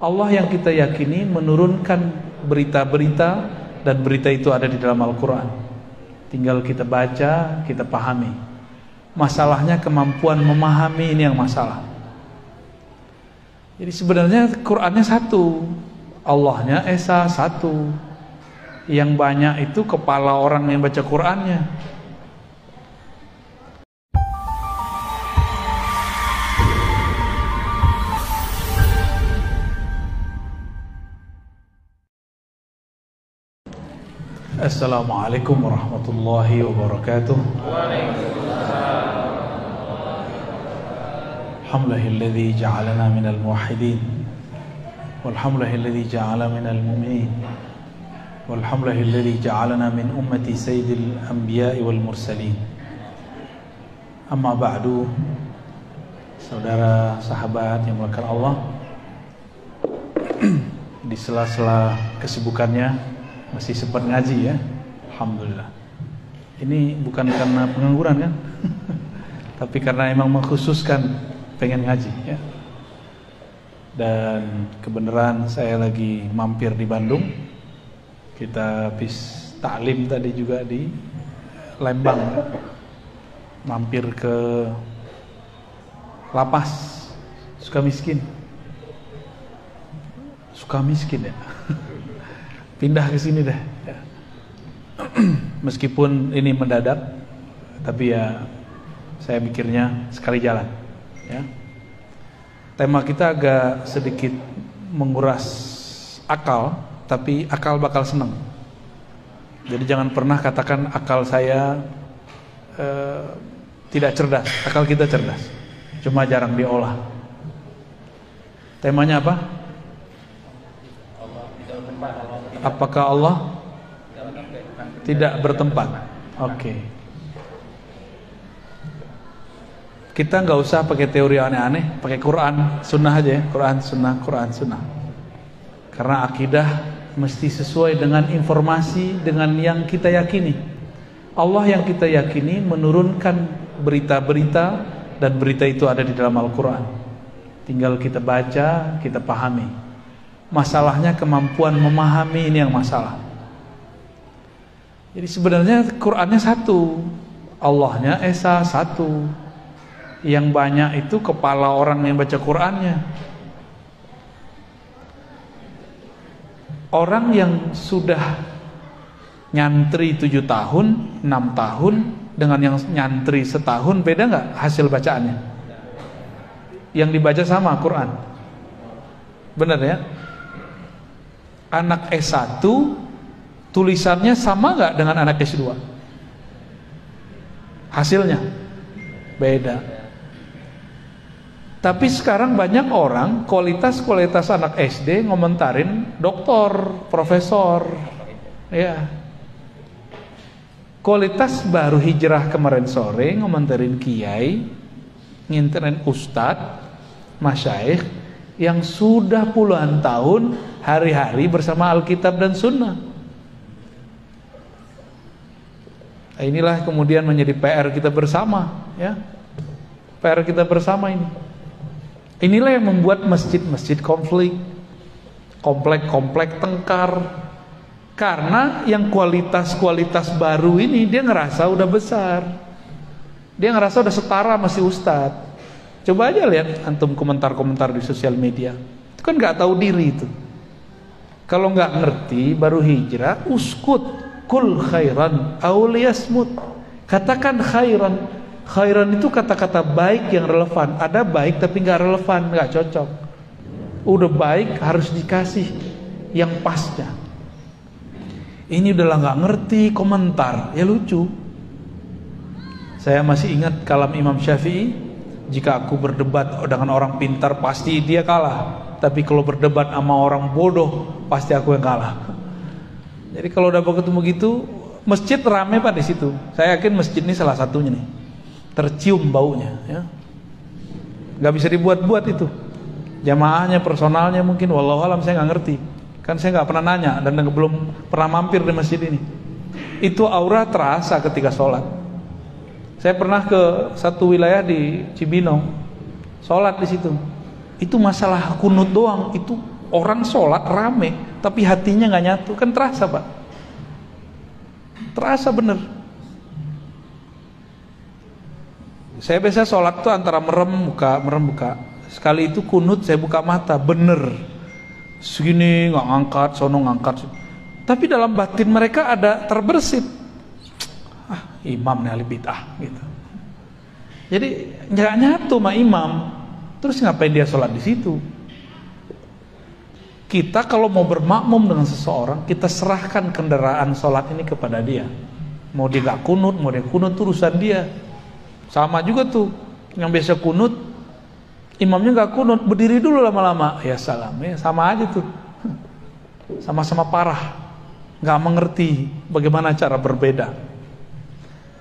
Allah yang kita yakini menurunkan berita-berita, dan berita itu ada di dalam Al-Quran. Tinggal kita baca, kita pahami. Masalahnya kemampuan memahami, ini yang masalah. Jadi sebenarnya Qurannya satu, Allahnya Esa satu. Yang banyak itu kepala orang yang baca Qurannya. Assalamualaikum warahmatullahi wabarakatuh. Alhamdulillahilladzi ja'alana minal muwahhidin, walhamdulillahilladzi ja'ala minal mu'minin, walhamdulillahilladzi ja'alana min ummati sayyidil anbiya'i wal mursalin. Amma ba'du. Saudara sahabat yang dimuliakan Allah, di sela-sela kesibukannya masih sempat ngaji ya, alhamdulillah. Ini bukan karena pengangguran kan, tapi karena emang mengkhususkan pengen ngaji ya. Dan kebenaran saya lagi mampir di Bandung. Kita habis taklim tadi juga di Lembang ya. Mampir ke Lapas Sukamiskin ya. Pindah ke sini deh ya. Meskipun ini mendadak, tapi ya saya mikirnya sekali jalan ya. Tema kita agak sedikit menguras akal, tapi akal bakal senang. Jadi jangan pernah katakan akal saya tidak cerdas. Akal kita cerdas, cuma jarang diolah. Temanya apa? Apakah Allah tidak bertempat? Oke. Kita nggak usah pakai teori aneh-aneh, pakai Quran, Sunnah aja ya. Quran, Sunnah. Karena akidah mesti sesuai dengan informasi, dengan yang kita yakini. Allah yang kita yakini menurunkan berita-berita, dan berita itu ada di dalam Al-Quran. Tinggal kita baca, kita pahami. Masalahnya kemampuan memahami, ini yang masalah. Jadi sebenarnya Qurannya satu, Allahnya Esa satu. Yang banyak itu kepala orang yang baca Qurannya. Orang yang sudah nyantri 7 tahun, 6 tahun dengan yang nyantri setahun, beda nggak hasil bacaannya? Yang dibaca sama Quran, benar ya? Anak S1 tulisannya sama nggak dengan anak S2? Hasilnya beda. Tapi sekarang banyak orang kualitas anak SD ngomentarin doktor, profesor, ya. Kualitas baru hijrah kemarin sore ngomentarin kiai, nginterin ustadz, masyaikh yang sudah puluhan tahun hari-hari bersama Alkitab dan Sunnah. Inilah kemudian menjadi PR kita bersama ya. PR kita bersama ini. Inilah yang membuat masjid-masjid konflik, komplek-komplek tengkar. Karena yang kualitas baru ini dia ngerasa udah besar. Dia ngerasa udah setara masih ustadz. Coba aja lihat antum komentar-komentar di sosial media. Itu kan nggak tahu diri itu. Kalau nggak ngerti baru hijrah, uskut kul khairan auliyasmut. Katakan khairan. Khairan itu kata-kata baik yang relevan. Ada baik tapi nggak relevan, nggak cocok. Udah baik harus dikasih yang pasnya. Ini udahlah nggak ngerti komentar, ya lucu. Saya masih ingat kalam Imam Syafi'i. Jika aku berdebat dengan orang pintar pasti dia kalah, tapi kalau berdebat sama orang bodoh pasti aku yang kalah. Jadi kalau udah ketemu gitu, masjid rame Pak di situ. Saya yakin masjid ini salah satunya nih. Tercium baunya ya. Gak bisa dibuat-buat itu. Jamaahnya, personalnya mungkin wallahu alam, saya nggak ngerti. Kan saya nggak pernah nanya dan belum pernah mampir di masjid ini. Itu aura terasa ketika sholat. Saya pernah ke satu wilayah di Cibinong, sholat di situ. Itu masalah kunut doang, itu Orang sholat rame, tapi hatinya nggak nyatu, kan terasa Pak? Terasa bener. Saya biasa sholat tuh antara merem buka. Sekali itu kunut saya buka mata, bener. Segini nggak ngangkat, sono ngangkat. Tapi dalam batin mereka ada terbersit. Imam nih ahli bid'ah gitu. Jadi nggak nyatu sama imam. Terus ngapain dia sholat di situ? Kita kalau mau bermakmum dengan seseorang, kita serahkan kendaraan sholat ini kepada dia. Mau dia gak kunut, mau dia kunut, itu urusan dia. Sama juga tuh, yang biasa kunut, imamnya gak kunut, berdiri dulu lama-lama. Ya salam, ya sama aja tuh. Sama-sama parah, gak mengerti bagaimana cara berbeda.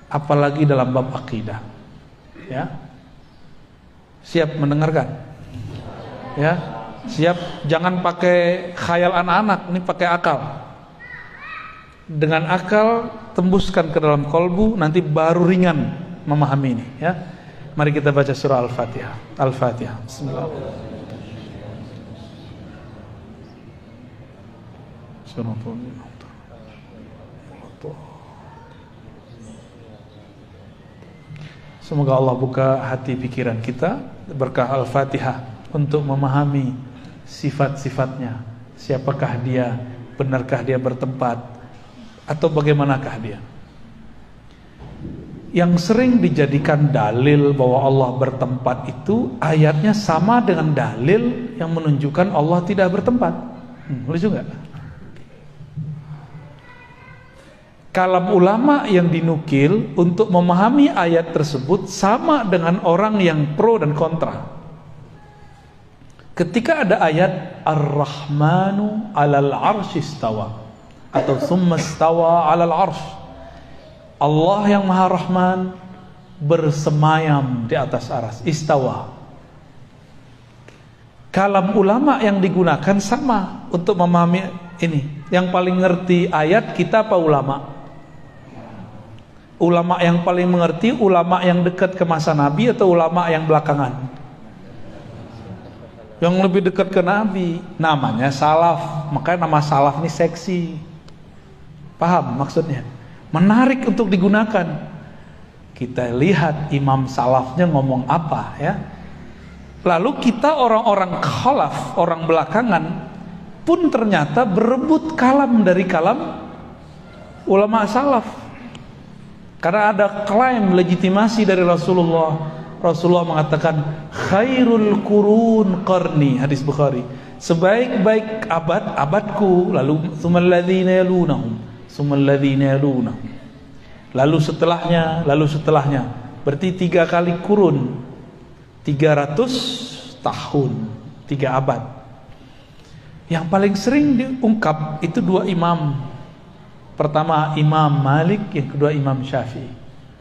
Apalagi dalam bab akidah. Ya, siap mendengarkan? Ya, siap. Jangan pakai khayal anak-anak, ini pakai akal. Dengan akal tembuskan ke dalam kolbu, nanti baru ringan memahami ini. Ya, mari kita baca surah Al-Fatihah. Al-Fatihah. Bismillahirrahmanirrahim. Semoga Allah buka hati pikiran kita berkah Al-Fatihah untuk memahami sifat-sifatnya. Siapakah dia, benarkah dia bertempat, atau bagaimanakah dia. Yang sering dijadikan dalil bahwa Allah bertempat itu ayatnya sama dengan dalil yang menunjukkan Allah tidak bertempat. Lucu gak? Kalam ulama yang dinukil untuk memahami ayat tersebut sama dengan orang yang pro dan kontra. Ketika ada ayat Ar-Rahmanu 'alal 'arsy istawa atau tsumma istawa 'alal 'arsy, Allah yang Maha Rahman bersemayam di atas aras, istawa. Kalam ulama yang digunakan sama untuk memahami ini. Yang paling ngerti ayat kita apa ulama? Ulama yang paling mengerti, ulama yang dekat ke masa Nabi atau ulama yang belakangan? Yang lebih dekat ke Nabi. Namanya salaf. Makanya nama salaf ini seksi. Paham maksudnya? Menarik untuk digunakan. Kita lihat imam salafnya ngomong apa ya. Lalu kita orang-orang khalaf, orang belakangan pun ternyata berebut kalam dari kalam ulama salaf. Karena ada klaim legitimasi dari Rasulullah. Rasulullah mengatakan khairul qurun qarni, hadis Bukhari. Sebaik-baik abadku, lalu tsummal ladzina yalunahum, tsummal ladzina yalunahum. Lalu setelahnya. Berarti 3 kali kurun. 300 tahun, 3 abad. Yang paling sering diungkap itu 2 imam. Pertama Imam Malik, yang kedua Imam Syafi'i.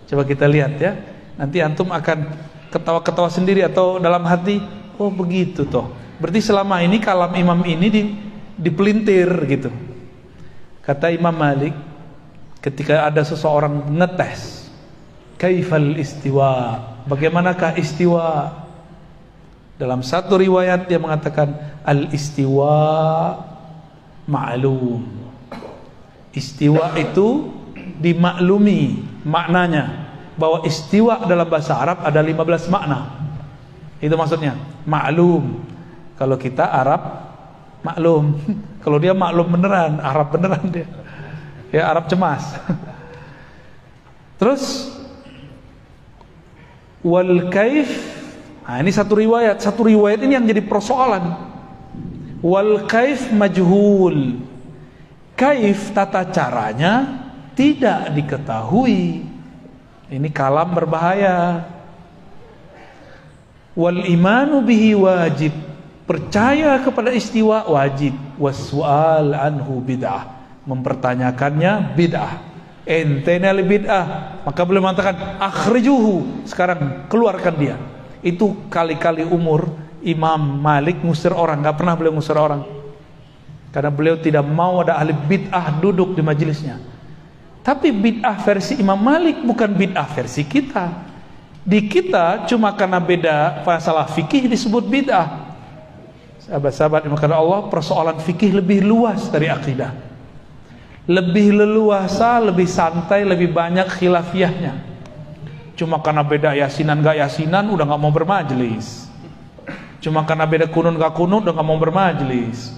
Coba kita lihat ya. Nanti antum akan ketawa-ketawa sendiri atau dalam hati, oh begitu toh. Berarti selama ini kalam imam ini dipelintir gitu. Kata Imam Malik, ketika ada seseorang ngetes, kaifal istiwa, bagaimanakah istiwa? Dalam satu riwayat dia mengatakan al istiwa ma'lum. Istiwa itu dimaklumi maknanya, bahwa istiwa dalam bahasa Arab ada 15 makna. Itu maksudnya maklum. Kalau kita Arab maklum. Kalau dia maklum beneran, Arab beneran dia. Ya, Arab cemas. Terus wal kaif. Nah, ini satu riwayat ini yang jadi persoalan. Wal kaif majhul. Kaif, tata caranya tidak diketahui. Ini kalam berbahaya. Wal imanu bihi wajib. Percaya kepada istiwa wajib. Wassual anhu bid'ah. Mempertanyakannya bid'ah. Entene al bid'ah. Maka beliau mengatakan akhrijuhu. Sekarang keluarkan dia. Itu kali-kali umur Imam Malik ngusir orang. Gak pernah beliau ngusir orang. Karena beliau tidak mau ada ahli bid'ah duduk di majelisnya. Tapi bid'ah versi Imam Malik bukan bid'ah versi kita. Di kita cuma karena beda masalah fikih disebut bid'ah. Sahabat-sahabat yang karena Allah, persoalan fikih lebih luas dari akidah. Lebih leluasa, lebih santai, lebih banyak khilafiyahnya. Cuma karena beda yasinan gak yasinan udah gak mau bermajlis. Cuma karena beda kunun gak kunun udah gak mau bermajlis.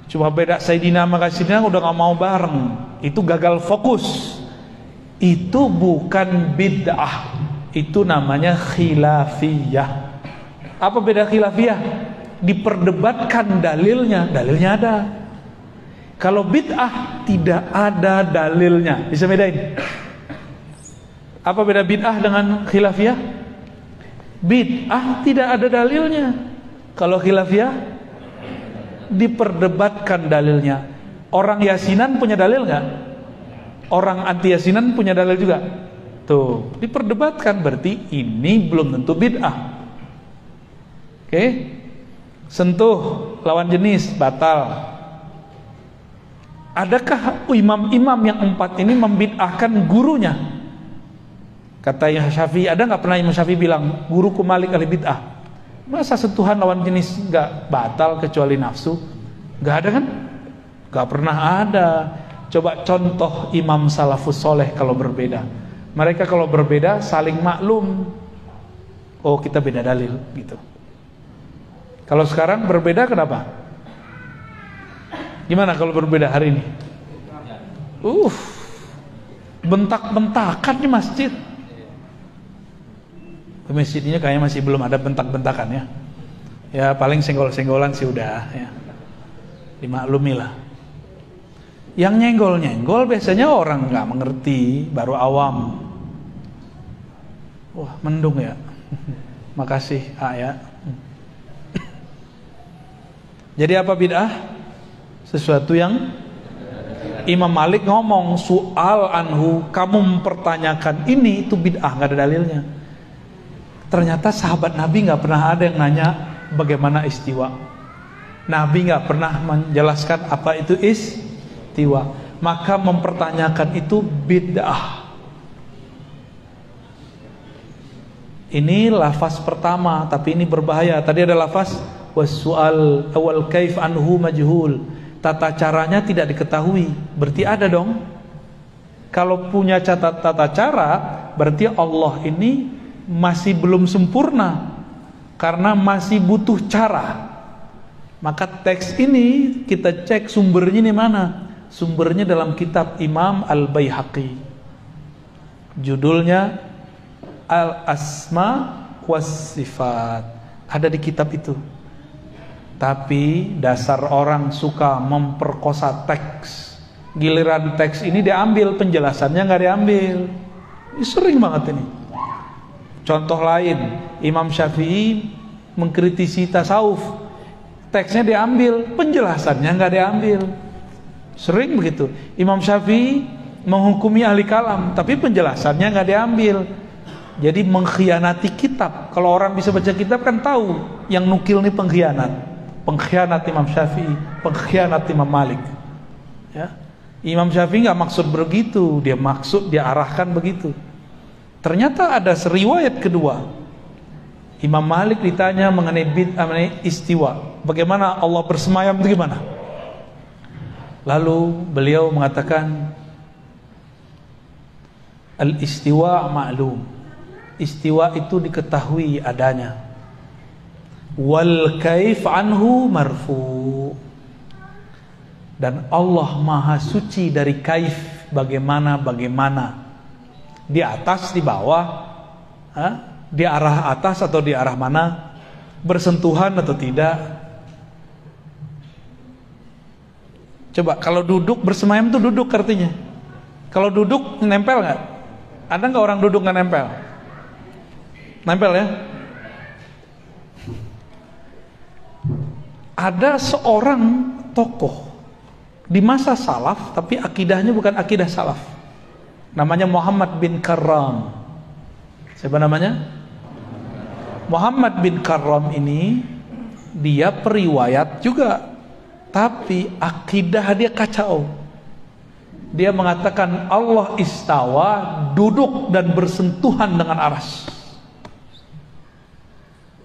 Cuma beda Sayyidina sama Sayyidina udah gak mau bareng. Itu gagal fokus. Itu bukan bid'ah. Itu namanya khilafiyah. Apa beda khilafiyah? Diperdebatkan dalilnya. Dalilnya ada. Kalau bid'ah tidak ada dalilnya. Bisa bedain? Apa beda bid'ah dengan khilafiyah? Bid'ah tidak ada dalilnya. Kalau khilafiyah diperdebatkan dalilnya. Orang yasinan punya dalil nggak? Orang anti yasinan punya dalil juga. Tuh, diperdebatkan, berarti ini belum tentu bid'ah. Oke? Sentuh lawan jenis batal. Adakah imam-imam yang 4 ini membid'ahkan gurunya? Kata Imam Syafi'i, ada nggak pernah Imam Syafi'i bilang guruku Malik ahli bid'ah? Masa sentuhan lawan jenis nggak batal kecuali nafsu? Nggak ada kan? Nggak pernah ada. Coba contoh imam salafus soleh kalau berbeda. Mereka kalau berbeda saling maklum. Oh, kita beda dalil gitu. Kalau sekarang berbeda kenapa? Gimana kalau berbeda hari ini? Bentak-bentakan di masjid. Masjid ini kayaknya masih belum ada bentak-bentakan ya. Ya paling senggol-senggolan sih udah ya. Dimaklumi lah. Yang nyenggol-nyenggol biasanya orang nggak mengerti, baru awam. Wah, mendung ya. Makasih, ya. Jadi apa bid'ah? Sesuatu yang Imam Malik ngomong soal anhu, kamu mempertanyakan ini, itu bid'ah, nggak ada dalilnya. Ternyata sahabat Nabi nggak pernah ada yang nanya bagaimana istiwa. Nabi nggak pernah menjelaskan apa itu istiwa. Maka mempertanyakan itu bid'ah. Ini lafaz pertama, tapi ini berbahaya. Tadi ada lafaz wasu'al awal kaif anhu majhul. Tata caranya tidak diketahui. Berarti ada dong. Kalau punya tata cara, berarti Allah ini masih belum sempurna karena masih butuh cara. Maka teks ini kita cek sumbernya di mana? Sumbernya dalam kitab Imam Al-Baihaqi. Judulnya Al-Asma was Sifat. Ada di kitab itu. Tapi dasar orang suka memperkosa teks. Giliran teks ini diambil, penjelasannya nggak diambil. Ini sering banget ini. Contoh lain, Imam Syafi'i mengkritisi tasawuf. Teksnya diambil, penjelasannya nggak diambil. Sering begitu. Imam Syafi'i menghukumi ahli kalam, tapi penjelasannya nggak diambil. Jadi mengkhianati kitab. Kalau orang bisa baca kitab kan tahu yang nukil ini pengkhianat. Pengkhianat Imam Syafi'i, pengkhianat Imam Malik. Ya. Imam Syafi'i nggak maksud begitu, dia arahkan begitu. Ternyata ada riwayat kedua. Imam Malik ditanya mengenai bid'ah, mengenai istiwa. Bagaimana Allah bersemayam itu gimana? Lalu beliau mengatakan al-istiwa ma'lum. Istiwa itu diketahui adanya. Wal kaif anhu marfu. Dan Allah maha suci dari kaif, bagaimana. Di atas, di bawah, di arah atas atau di arah mana, bersentuhan atau tidak. Coba kalau duduk bersemayam itu duduk artinya. Kalau duduk nempel nggak? Ada nggak orang duduk nggak nempel? Nempel ya. Ada seorang tokoh di masa salaf, tapi akidahnya bukan akidah salaf. Namanya Muhammad bin Karram. Siapa namanya? Muhammad bin Karram ini, dia periwayat juga, tapi akidah dia kacau. Dia mengatakan Allah istawa, duduk dan bersentuhan dengan arsy.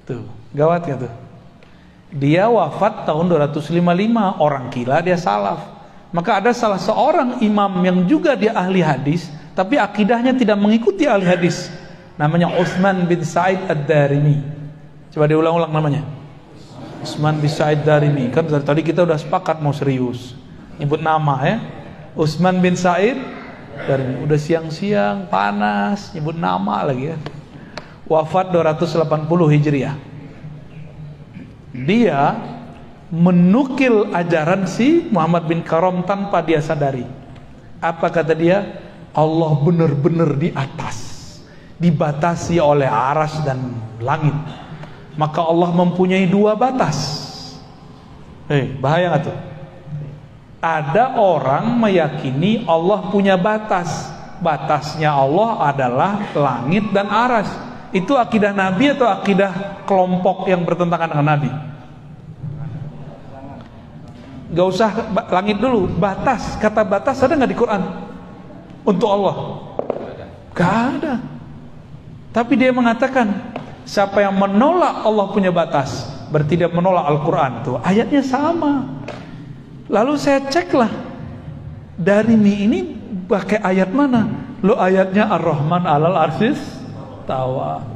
Tuh, gawat ya tuh. Dia wafat tahun 255, orang gila dia salaf. Maka ada salah seorang imam yang juga dia ahli hadis, tapi akidahnya tidak mengikuti ahli hadis. Namanya Utsman bin Sa'id Ad-Darimi. Coba diulang-ulang namanya. Utsman bin Sa'id Ad-Darimi. Kan dari tadi kita udah sepakat mau serius nyebut nama ya. Utsman bin Sa'id Ad-Darimi. Udah siang-siang panas nyebut nama lagi ya. Wafat 280 Hijriah. Dia menukil ajaran si Muhammad bin Karam tanpa dia sadari. Apa kata dia? Allah benar-benar di atas, dibatasi oleh aras dan langit. Maka Allah mempunyai dua batas. Bahaya nggak tuh? Ada orang meyakini Allah punya batas. Batasnya Allah adalah langit dan aras. Itu akidah Nabi atau akidah kelompok yang bertentangan dengan Nabi? Gak usah langit dulu, batas. Kata batas ada gak di Quran? Untuk Allah? Gak ada. Tapi dia mengatakan, siapa yang menolak Allah punya batas, berarti dia menolak Al-Quran. Tuh ayatnya sama. Lalu saya ceklah, Darimi ini pakai ayat mana? Lo ayatnya Ar-Rahman 'alal arsis tawa,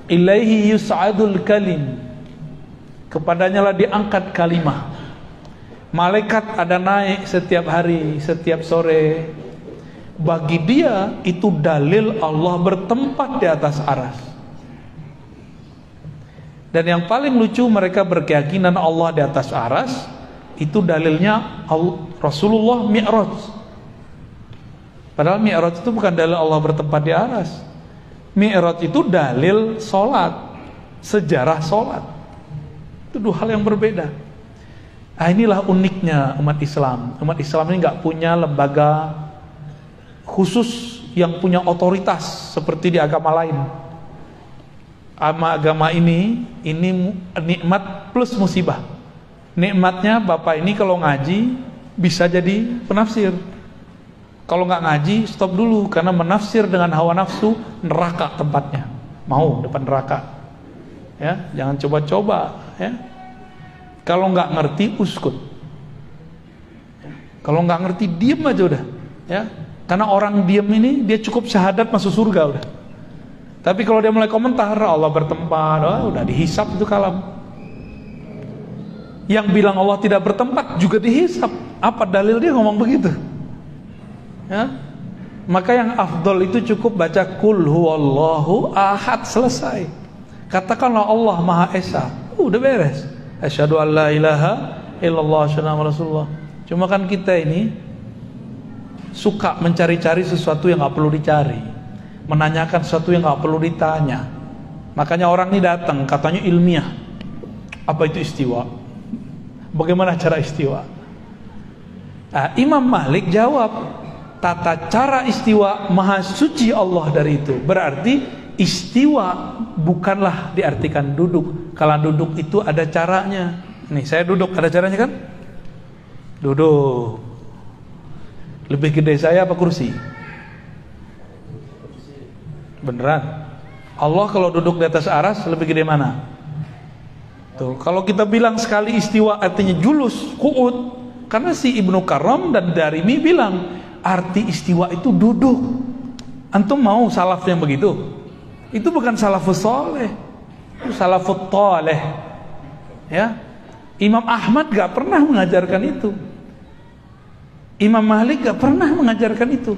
ilaihi yus'adul kalim, kepadanya lah diangkat kalimah. Malaikat ada naik setiap hari, setiap sore. Bagi dia itu dalil Allah bertempat di atas aras. Dan yang paling lucu, mereka berkeyakinan Allah di atas aras. Itu dalilnya Rasulullah Mi'raj. Padahal Mi'raj itu bukan dalil Allah bertempat di aras. Mi'raj itu dalil sholat, sejarah sholat. Itu dua hal yang berbeda. Nah, inilah uniknya umat Islam. Umat Islam ini nggak punya lembaga khusus yang punya otoritas seperti di agama lain. Agama ini nikmat plus musibah. Nikmatnya Bapak ini kalau ngaji bisa jadi penafsir. Kalau nggak ngaji stop dulu, karena menafsir dengan hawa nafsu neraka tempatnya. Mau depan neraka. Ya, jangan coba-coba. Ya. Kalau nggak ngerti uskut. Ya. Kalau nggak ngerti diem aja udah. Ya, karena orang diem ini dia cukup syahadat masuk surga udah. Tapi kalau dia mulai komentar Allah bertempat, udah dihisap itu kalam. Yang bilang Allah tidak bertempat juga dihisap. Apa dalil dia ngomong begitu? Ya? Maka yang afdol itu cukup baca Qul huwallahu ahad, selesai. Katakanlah Allah Maha Esa, udah beres. Asyhadu an la ilaha illallah asyhadu anna Rasulullah. Cuma kan kita ini suka mencari-cari sesuatu yang gak perlu dicari, menanyakan sesuatu yang gak perlu ditanya. Makanya orang ini datang katanya ilmiah. Apa itu istiwa? Bagaimana cara istiwa? Nah, Imam Malik jawab, tata cara istiwa maha suci Allah dari itu. Berarti istiwa bukanlah diartikan duduk. Kalau duduk itu ada caranya. Nih saya duduk, ada caranya kan? Duduk. Lebih gede saya apa kursi? Beneran? Allah kalau duduk di atas aras lebih gede mana? Tuh, kalau kita bilang sekali istiwa artinya julus, qu'ud. Karena si Ibnu Karam dan Darimi bilang arti istiwa itu duduk. Antum mau salaf yang begitu? Itu bukan salafus soleh, itu salafut toleh. Ya, Imam Ahmad gak pernah mengajarkan itu. Imam Malik gak pernah mengajarkan itu.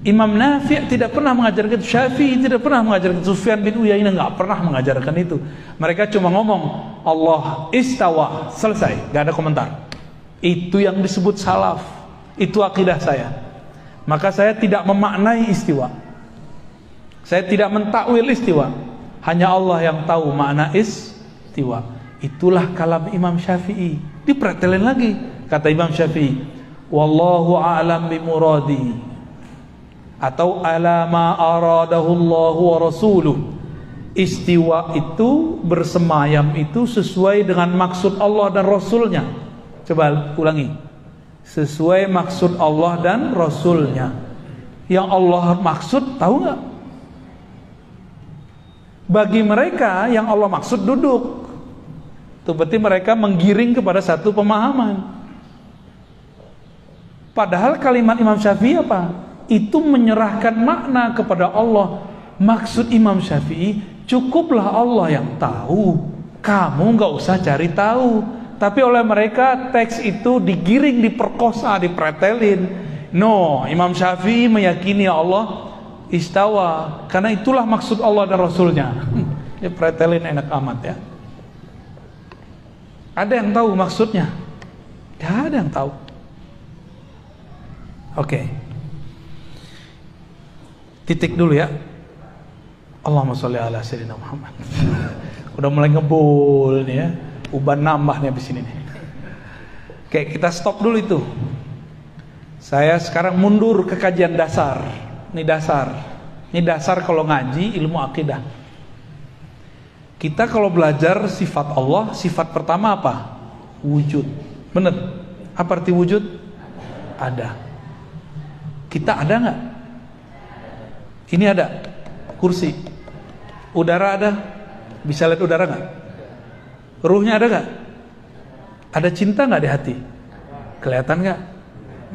Imam Nafi' tidak pernah mengajarkan itu. Syafi'i tidak pernah mengajarkan itu. Sufyan bin Uyainah gak pernah mengajarkan itu. Mereka cuma ngomong Allah istawa, selesai, gak ada komentar. Itu yang disebut salaf. Itu akidah saya. Maka saya tidak memaknai istiwa. Saya tidak mentakwil istiwa. Hanya Allah yang tahu makna istiwa. Itulah kalam Imam Syafi'i. Dipretelin lagi. Kata Imam Syafi'i, wallahu a'lam bimuradi, atau ala ma aradahu Allah wa rasuluh. Istiwa itu, bersemayam itu sesuai dengan maksud Allah dan Rasulnya. Coba ulangi. Sesuai maksud Allah dan Rasulnya. Yang Allah maksud tahu nggak? Bagi mereka yang Allah maksud duduk. Itu berarti mereka menggiring kepada satu pemahaman. Padahal kalimat Imam Syafi'i apa? Itu menyerahkan makna kepada Allah. Maksud Imam Syafi'i, cukuplah Allah yang tahu, kamu nggak usah cari tahu. Tapi oleh mereka teks itu digiring, diperkosa, dipretelin. No, Imam Syafi'i meyakini Allah istawa, karena itulah maksud Allah dan Rasulnya. Dipretelin enak amat ya. Ada yang tahu maksudnya? Gak ada yang tahu. Oke. Titik dulu ya. Allahumma sholli ala sayyidina Muhammad. Udah mulai ngebul nih ya. Uban nambah nih abis ini nih. Oke, kita stop dulu itu. Saya sekarang mundur ke kajian dasar. Ini dasar. Ini dasar kalau ngaji ilmu akidah. Kita kalau belajar sifat Allah, sifat pertama apa? Wujud. Bener? Apa arti wujud? Ada. Kita ada nggak? Ini ada. Kursi. Udara ada? Bisa lihat udara nggak? Ruhnya ada nggak? Ada cinta nggak di hati? Kelihatan nggak?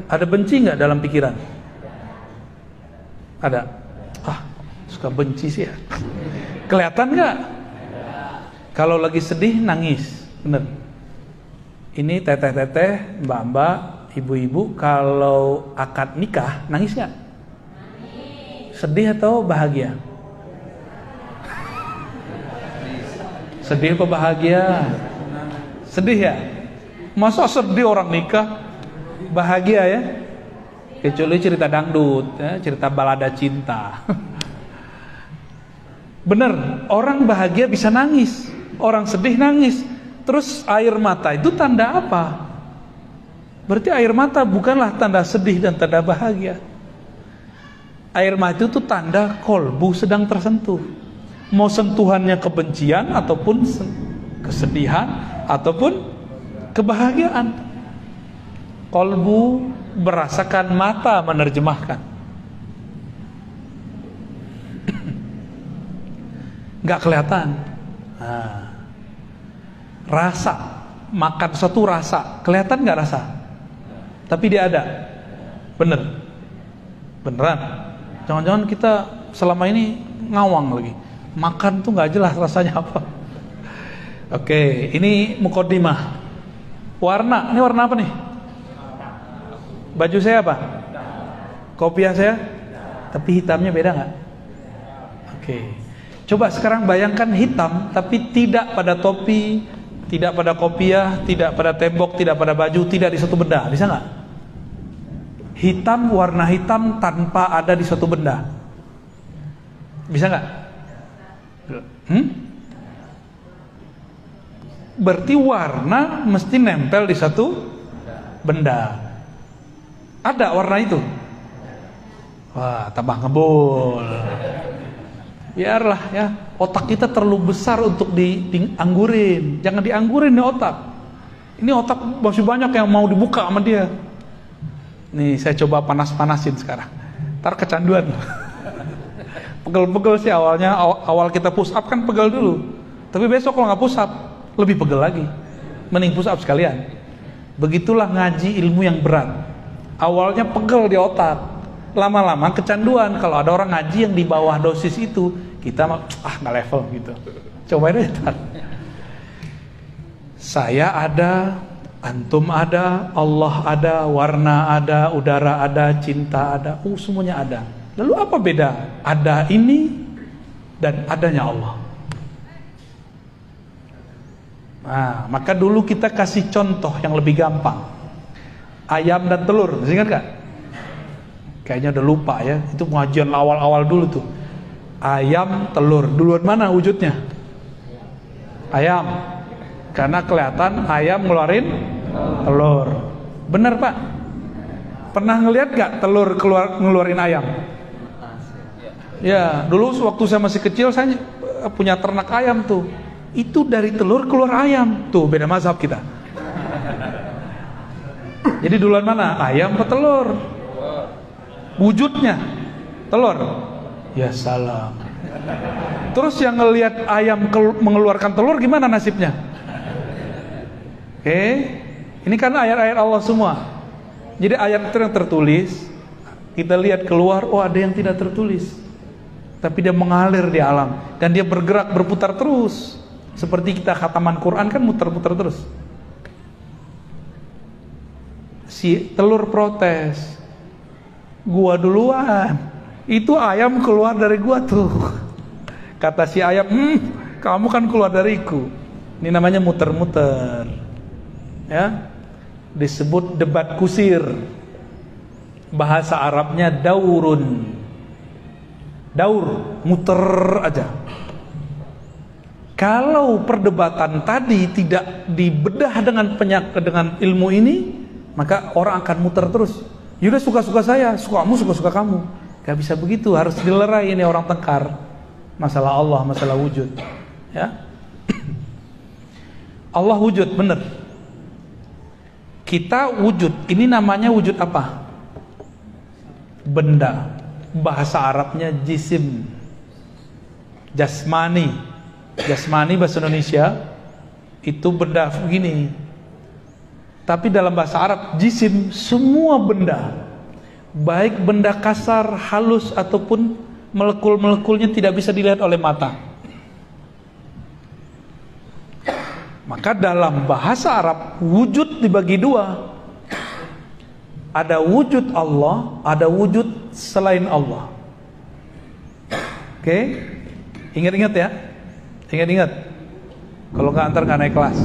Ada benci nggak dalam pikiran? Ada. Suka benci sih ya. Kelihatan nggak? Kalau lagi sedih nangis, bener. Ini teteh-teteh, mbak-mbak, ibu-ibu, kalau akad nikah nangis nggak? Sedih atau bahagia? Sedih apa bahagia? Sedih ya? Masa sedih orang nikah? Bahagia ya? Kecuali cerita dangdut ya, cerita balada cinta. Bener, orang bahagia bisa nangis, orang sedih nangis. Terus air mata itu tanda apa? Berarti air mata bukanlah tanda sedih dan tanda bahagia. Air mata itu tanda kolbu sedang tersentuh. Mau sentuhannya kebencian ataupun kesedihan ataupun kebahagiaan. Kolbu merasakan, mata menerjemahkan. Nggak kelihatan. Rasa, makan satu rasa, kelihatan nggak rasa? Tapi dia ada. Bener. Beneran. Jangan-jangan kita selama ini ngawang lagi. Makan tuh nggak jelas rasanya apa. Oke, ini muqaddimah. Warna, ini warna apa nih? Baju saya apa? Kopiah saya? Tapi hitamnya beda nggak? Oke. Coba sekarang bayangkan hitam, tapi tidak pada topi, tidak pada kopiah, tidak pada tembok, tidak pada baju, tidak di satu benda. Bisa nggak? Hitam, warna hitam tanpa ada di suatu benda. Bisa nggak? Berarti warna mesti nempel di satu benda. Ada warna itu? Wah, tambah ngebul. Biarlah ya, otak kita terlalu besar untuk dianggurin. Jangan dianggurin nih otak. Ini otak masih banyak yang mau dibuka sama dia. Nih saya coba panas-panasin sekarang. Ntar kecanduan. Pegel-pegel sih awalnya, awal kita push up kan pegel dulu. Tapi besok kalau nggak push up, lebih pegel lagi. Mending push up sekalian. Begitulah ngaji ilmu yang berat. Awalnya pegel di otak, lama-lama kecanduan. Kalau ada orang ngaji yang di bawah dosis itu, kita nggak level gitu. Cobain aja. Saya ada, antum ada, Allah ada, warna ada, udara ada, cinta ada, semuanya ada. Lalu apa beda ada ini dan adanya Allah? Nah, maka dulu kita kasih contoh yang lebih gampang. Ayam dan telur, masih ingat gak? Kayaknya udah lupa ya. Itu pengajian awal-awal dulu tuh. Ayam, telur, duluan mana wujudnya? Ayam. Karena kelihatan ayam ngeluarin telur. Bener Pak? Pernah ngeliat gak telur ngeluarin ayam? Ya, dulu waktu saya masih kecil saya punya ternak ayam tuh. Itu dari telur keluar ayam. Tuh beda mazhab kita. Jadi duluan mana? Ayam atau telur? Wujudnya telur. Ya salam. Terus yang ngelihat ayam mengeluarkan telur gimana nasibnya? Oke, ini kan ayat-ayat Allah semua. Jadi ayat itu yang tertulis, kita lihat keluar, oh ada yang tidak tertulis, tapi dia mengalir di alam dan dia bergerak, berputar terus. Seperti kita khataman Quran kan muter-puter terus. Si telur protes, gua duluan, itu ayam keluar dari gua tuh. Kata si ayam, kamu kan keluar dariku. Ini namanya muter-muter, ya, disebut debat kusir. Bahasa Arabnya daurun. Daur, muter aja. Kalau perdebatan tadi tidak dibedah dengan ilmu ini, maka orang akan muter terus. Yaudah suka-suka saya, sukamu suka-suka kamu. Gak bisa begitu, harus dilerai ini orang tengkar. Masalah Allah, masalah wujud, ya. Allah wujud, benar. Kita wujud, ini namanya wujud apa? Benda. Bahasa Arabnya jisim, jasmani. Jasmani bahasa Indonesia itu benda begini. Tapi dalam bahasa Arab jisim semua benda, baik benda kasar, halus ataupun molekul-molekulnya tidak bisa dilihat oleh mata. Maka dalam bahasa Arab wujud dibagi dua. Ada wujud Allah, ada wujud selain Allah. Oke? Ingat-ingat ya. Ingat-ingat. Kalau nggak antar nggak naik kelas.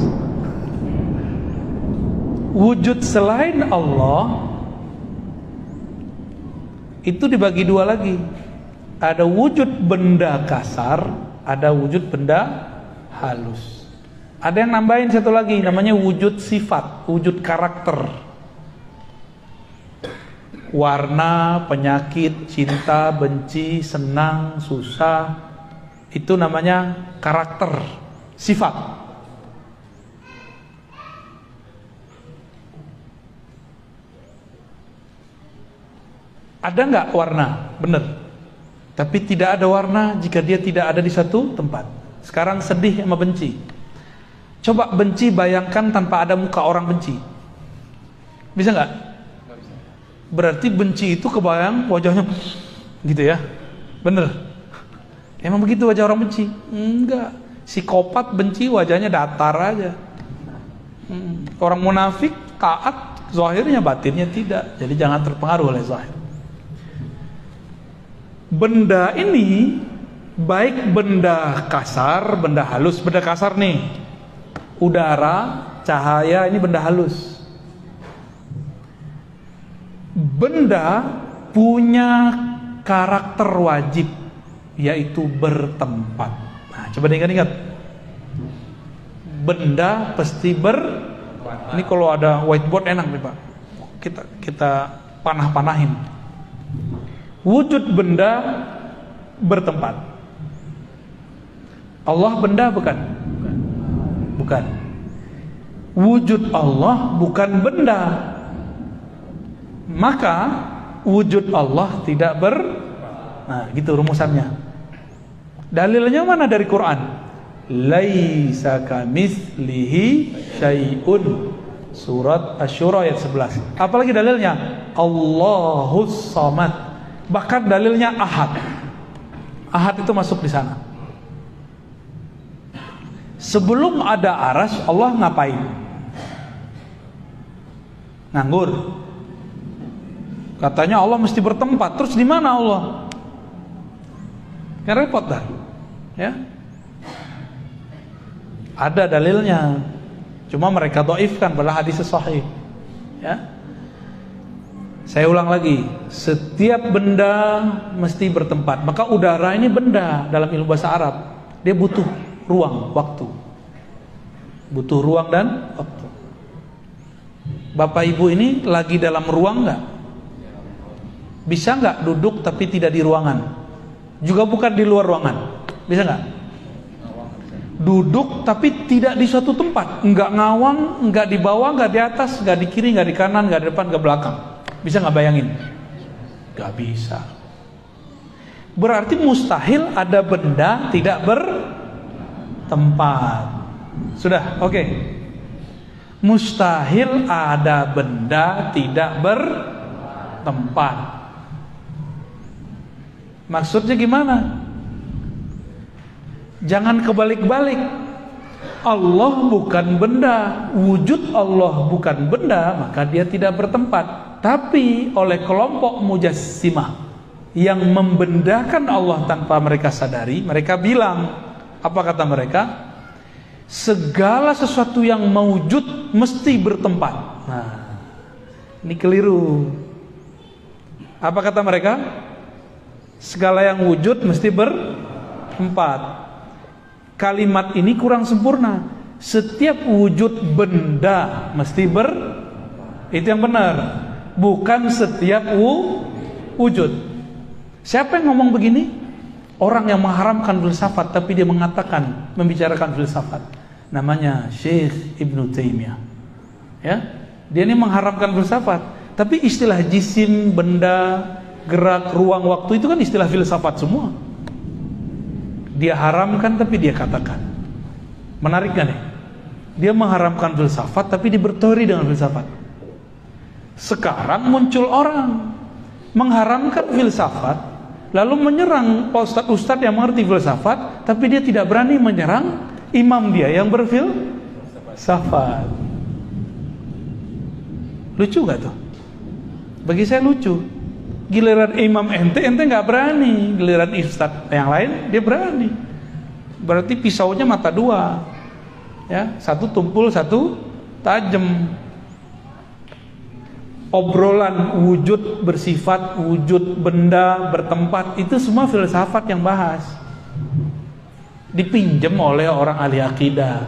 Wujud selain Allah itu dibagi dua lagi. Ada wujud benda kasar, ada wujud benda halus. Ada yang nambahin satu lagi, namanya wujud sifat, wujud karakter. Warna, penyakit, cinta, benci, senang, susah, itu namanya karakter, sifat. Ada nggak warna? Benar. Tapi tidak ada warna jika dia tidak ada di satu tempat. Sekarang sedih sama benci. Coba benci bayangkan tanpa ada muka orang benci. Bisa nggak? Berarti benci itu kebayang wajahnya gitu ya. Bener. Emang begitu wajah orang benci? Enggak. Psikopat benci wajahnya datar aja. Orang munafik taat, zahirnya batinnya tidak. Jadi jangan terpengaruh oleh zahir. Benda ini baik benda kasar, benda halus. Benda kasar nih, udara, cahaya, ini benda halus. Benda punya karakter wajib, yaitu bertempat. Nah, coba diingat-ingat. Benda pasti ini kalau ada whiteboard enak nih Pak. Kita panah-panahin. Wujud benda bertempat. Allah benda bukan? Bukan. Wujud Allah bukan benda. Maka wujud Allah tidak Nah, gitu rumusannya. Dalilnya mana dari Quran? Laisa kamitslihi syai'un. Surat Asy-Syura ayat 11. Apalagi dalilnya? Allahus Samad. Bahkan dalilnya Ahad. Ahad itu masuk di sana. Sebelum ada arsy, Allah ngapain? Nganggur. Katanya Allah mesti bertempat. Terus di mana Allah? Kan repot dah. Ya. Ada dalilnya. Cuma mereka dhaifkan pada hadis sahih. Ya. Saya ulang lagi, setiap benda mesti bertempat. Maka udara ini benda dalam ilmu bahasa Arab. Dia butuh ruang, waktu. Butuh ruang dan waktu. Bapak Ibu ini lagi dalam ruang enggak? Bisa enggak duduk tapi tidak di ruangan? Juga bukan di luar ruangan. Bisa enggak? Duduk tapi tidak di suatu tempat. Enggak ngawang, enggak di bawah, enggak di atas, enggak di kiri, enggak di kanan, enggak di depan, enggak belakang. Bisa nggak bayangin? Gak bisa. Berarti mustahil ada benda tidak bertempat. Sudah, oke. Mustahil ada benda tidak bertempat. Maksudnya gimana? Jangan kebalik-balik. Allah bukan benda, wujud Allah bukan benda, maka dia tidak bertempat. Tapi oleh kelompok mujassimah yang membendakan Allah tanpa mereka sadari, mereka bilang, apa kata mereka? Segala sesuatu yang mewujud mesti bertempat. Nah, ini keliru. Apa kata mereka? Segala yang wujud mesti bertempat. Kalimat ini kurang sempurna. Setiap wujud benda mesti itu yang benar. Bukan setiap wujud. Siapa yang ngomong begini? Orang yang mengharamkan filsafat tapi dia mengatakan, membicarakan filsafat. Namanya Syekh Ibnu Taimiyah. Ya, dia ini mengharamkan filsafat, tapi istilah jisim, benda, gerak, ruang, waktu itu kan istilah filsafat semua. Dia haramkan tapi dia katakan. Menarik kan nih? Dia mengharamkan filsafat tapi dia berteori dengan filsafat. Sekarang muncul orang mengharamkan filsafat lalu menyerang ustadz-ustadz yang mengerti filsafat, tapi dia tidak berani menyerang imam dia yang berfilsafat. Lucu gak tuh? Bagi saya lucu. Giliran imam ente gak berani, giliran ustadz yang lain dia berani. Berarti pisaunya mata dua, ya, satu tumpul, satu tajam. Obrolan wujud bersifat, wujud benda bertempat, itu semua filsafat yang bahas. Dipinjam oleh orang ahli akidah.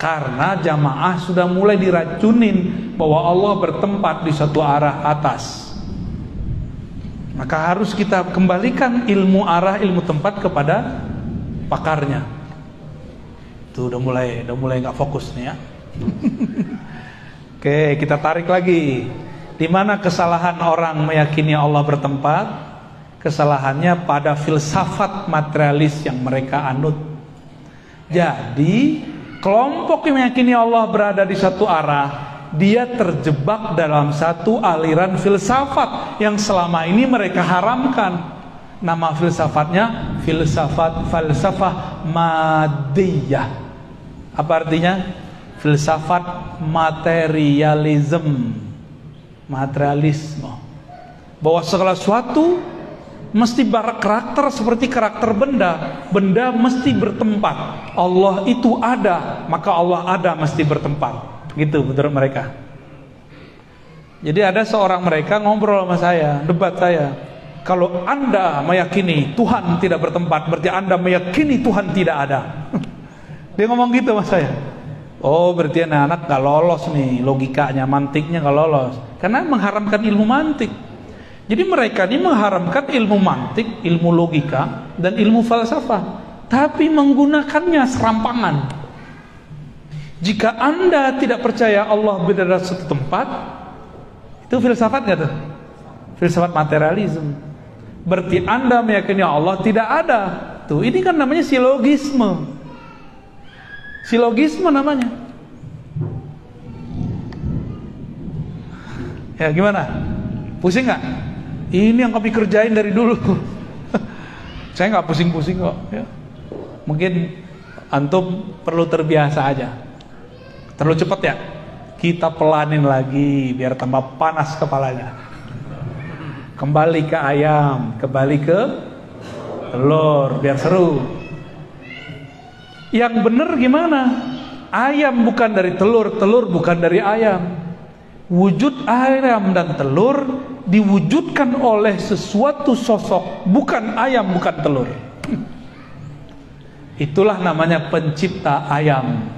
Karena jamaah sudah mulai diracunin bahwa Allah bertempat di satu arah atas. Maka harus kita kembalikan ilmu arah, ilmu tempat kepada pakarnya. Tuh udah mulai nggak fokus nih ya. Oke, kita tarik lagi. Di mana kesalahan orang meyakini Allah bertempat? Kesalahannya pada filsafat materialis yang mereka anut. Jadi kelompok yang meyakini Allah berada di satu arah, dia terjebak dalam satu aliran filsafat yang selama ini mereka haramkan. Nama filsafatnya falsafah madiyah. Apa artinya? Filsafat materialisme. Bahwa segala sesuatu mesti berkarakter seperti karakter benda. Benda mesti bertempat. Allah itu ada, maka Allah ada mesti bertempat. Gitu menurut mereka. Jadi ada seorang mereka ngobrol sama saya, debat saya. Kalau Anda meyakini Tuhan tidak bertempat, berarti Anda meyakini Tuhan tidak ada. Dia ngomong gitu sama saya. Oh, berarti anak-anak gak lolos nih, logikanya, mantiknya gak lolos. Karena mengharamkan ilmu mantik. Jadi mereka ini mengharamkan ilmu mantik, ilmu logika, dan ilmu falsafah, tapi menggunakannya serampangan. Jika Anda tidak percaya Allah berada di satu tempat, itu filsafat gak tuh? Filsafat materialisme. Berarti Anda meyakini Allah tidak ada. Tuh, ini kan namanya silogisme. Silogisme namanya. Ya gimana? Pusing gak? Ini yang kami kerjain dari dulu. Saya gak pusing-pusing kok ya. Mungkin antum perlu terbiasa aja. Terlalu cepat ya? Kita pelanin lagi biar tambah panas kepalanya. Kembali ke ayam, kembali ke telur, biar seru. Yang benar gimana? Ayam bukan dari telur, telur bukan dari ayam. Wujud ayam dan telur diwujudkan oleh sesuatu sosok, bukan ayam, bukan telur. Itulah namanya pencipta ayam,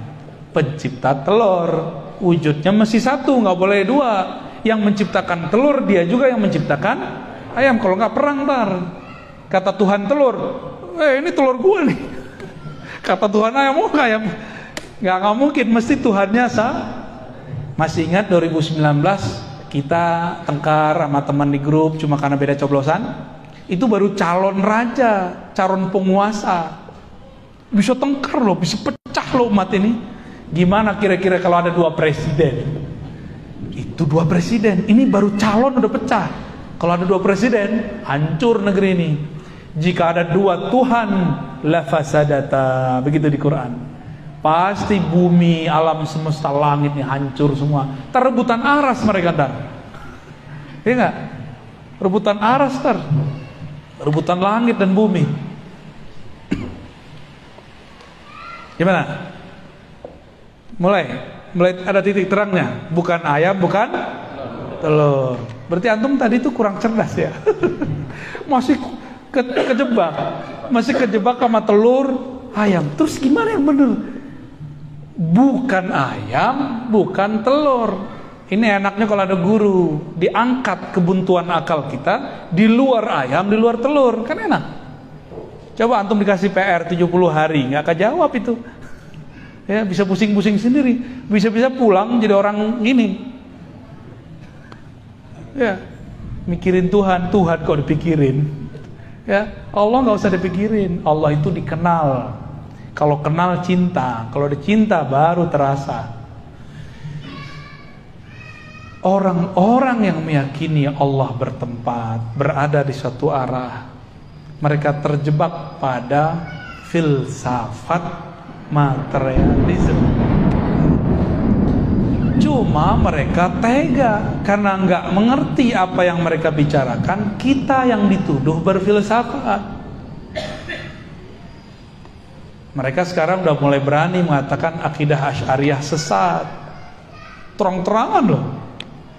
pencipta telur. Wujudnya mesti satu, nggak boleh dua. Yang menciptakan telur dia juga yang menciptakan ayam. Kalau nggak perang ntar. Kata Tuhan telur, ini telur gue nih. Kata Tuhan ayam, ayam. Nggak mungkin, mesti Tuhannya sah. Masih ingat 2019 kita tengkar sama teman di grup cuma karena beda coblosan? Itu baru calon raja, calon penguasa. Bisa tengkar loh, bisa pecah loh umat ini. Gimana kira-kira kalau ada 2 presiden? Itu 2 presiden, ini baru calon udah pecah. Kalau ada 2 presiden, hancur negeri ini. Jika ada 2 Tuhan, la fasadata, begitu di Quran. Pasti bumi, alam semesta, langit ini hancur semua. Rebutan aras mereka ntar. Iya nggak? Rebutan aras ntar. Rebutan langit dan bumi. Gimana? Mulai ada titik terangnya. Bukan ayam, bukan telur. Berarti antum tadi itu kurang cerdas ya. Masih kejebak. Masih kejebak sama telur, ayam. Terus gimana yang bener? Bukan ayam, bukan telur. Ini enaknya kalau ada guru, diangkat kebuntuan akal kita, di luar ayam, di luar telur, kan enak. Coba antum dikasih PR 70 hari, nggak akan jawab itu. Ya, bisa pusing-pusing sendiri, bisa-bisa pulang jadi orang gini. Ya, mikirin Tuhan kok dipikirin. Ya, Allah nggak usah dipikirin, Allah itu dikenal. Kalau kenal cinta, kalau dicinta baru terasa. Orang-orang yang meyakini Allah bertempat, berada di suatu arah, mereka terjebak pada filsafat materialisme. Cuma mereka tega karena nggak mengerti apa yang mereka bicarakan. Kita yang dituduh berfilsafat. Mereka sekarang udah mulai berani mengatakan akidah Asy'ariyah sesat. Terang-terangan loh.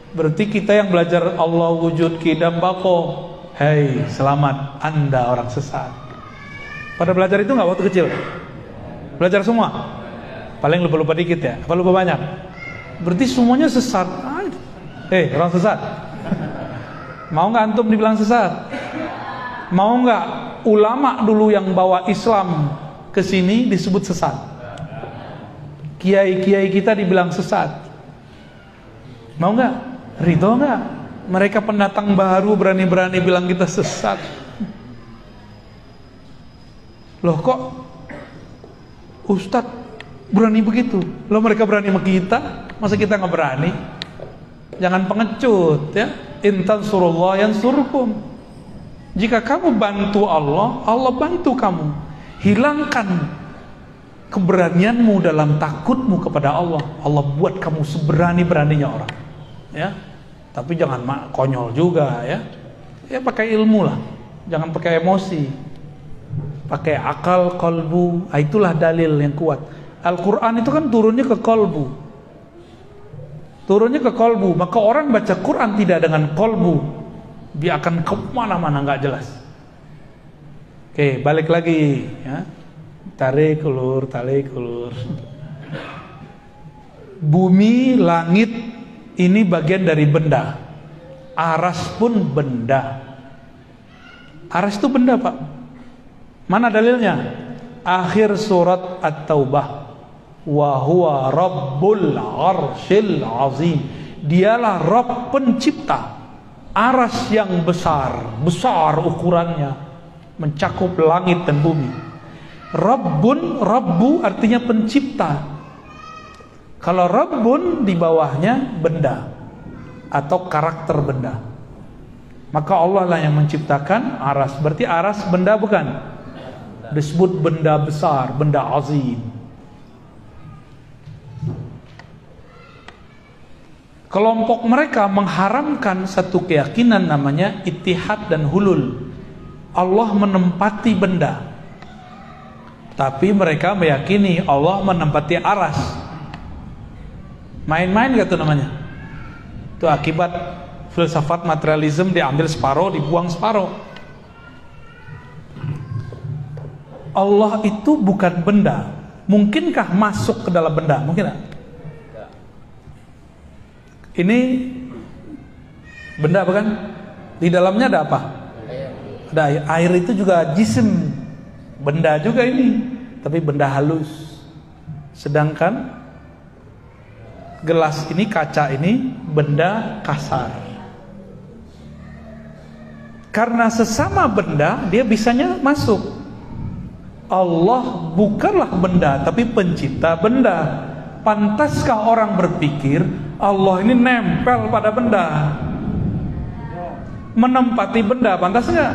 Berarti kita yang belajar Allah wujud qidam baqo. Hei, selamat, Anda orang sesat. Pada belajar itu nggak waktu kecil? Belajar semua? Paling lupa-lupa dikit ya? Apa lupa banyak? Berarti semuanya sesat. Orang sesat. Mau nggak antum dibilang sesat? Mau nggak ulama dulu yang bawa Islam ke sini disebut sesat? Kiai-kiai kita dibilang sesat. Mau nggak? Ridho nggak? Mereka pendatang baru berani-berani bilang kita sesat. Loh kok Ustadz berani begitu? Loh mereka berani sama kita, masa kita nggak berani? Jangan pengecut ya. Intan surullah yansurkum. Jika kamu bantu Allah, Allah bantu kamu. Hilangkan keberanianmu dalam takutmu kepada Allah. Allah buat kamu seberani-beraninya orang. Ya, tapi jangan konyol juga ya. Ya pakai ilmu lah, jangan pakai emosi. Pakai akal, kolbu, itulah dalil yang kuat. Al-Quran itu kan turunnya ke kolbu. Turunnya ke kolbu. Maka orang baca Quran tidak dengan kolbu, dia akan kemana-mana gak jelas. Oke, balik lagi ya. Tarik ulur. Bumi, langit ini bagian dari benda. Aras pun benda. Aras itu benda Pak. Mana dalilnya? Akhir surat At-Taubah. Wa huwa rabbul arsyil azim. Dialah Rabb pencipta aras yang besar ukurannya, mencakup langit dan bumi. Rabbu artinya pencipta. Kalau Rabbun di bawahnya benda atau karakter benda. Maka Allah lah yang menciptakan aras. Berarti aras benda bukan? Disebut benda besar, benda azim. Kelompok mereka mengharamkan satu keyakinan namanya ittihad dan hulul. Allah menempati benda. Tapi mereka meyakini Allah menempati aras. Main-main gak tuh namanya? Itu akibat filsafat materialisme, diambil separuh, dibuang separuh. Allah itu bukan benda. Mungkinkah masuk ke dalam benda? Mungkin gak? Ini benda bukan? Di dalamnya ada apa? Ada air. Air itu juga jisim, benda juga ini, tapi benda halus. Sedangkan gelas ini, kaca ini, benda kasar. Karena sesama benda, dia bisanya masuk. Allah bukanlah benda, tapi pencipta benda. Pantaskah orang berpikir Allah ini nempel pada benda, menempati benda? Pantas nggak?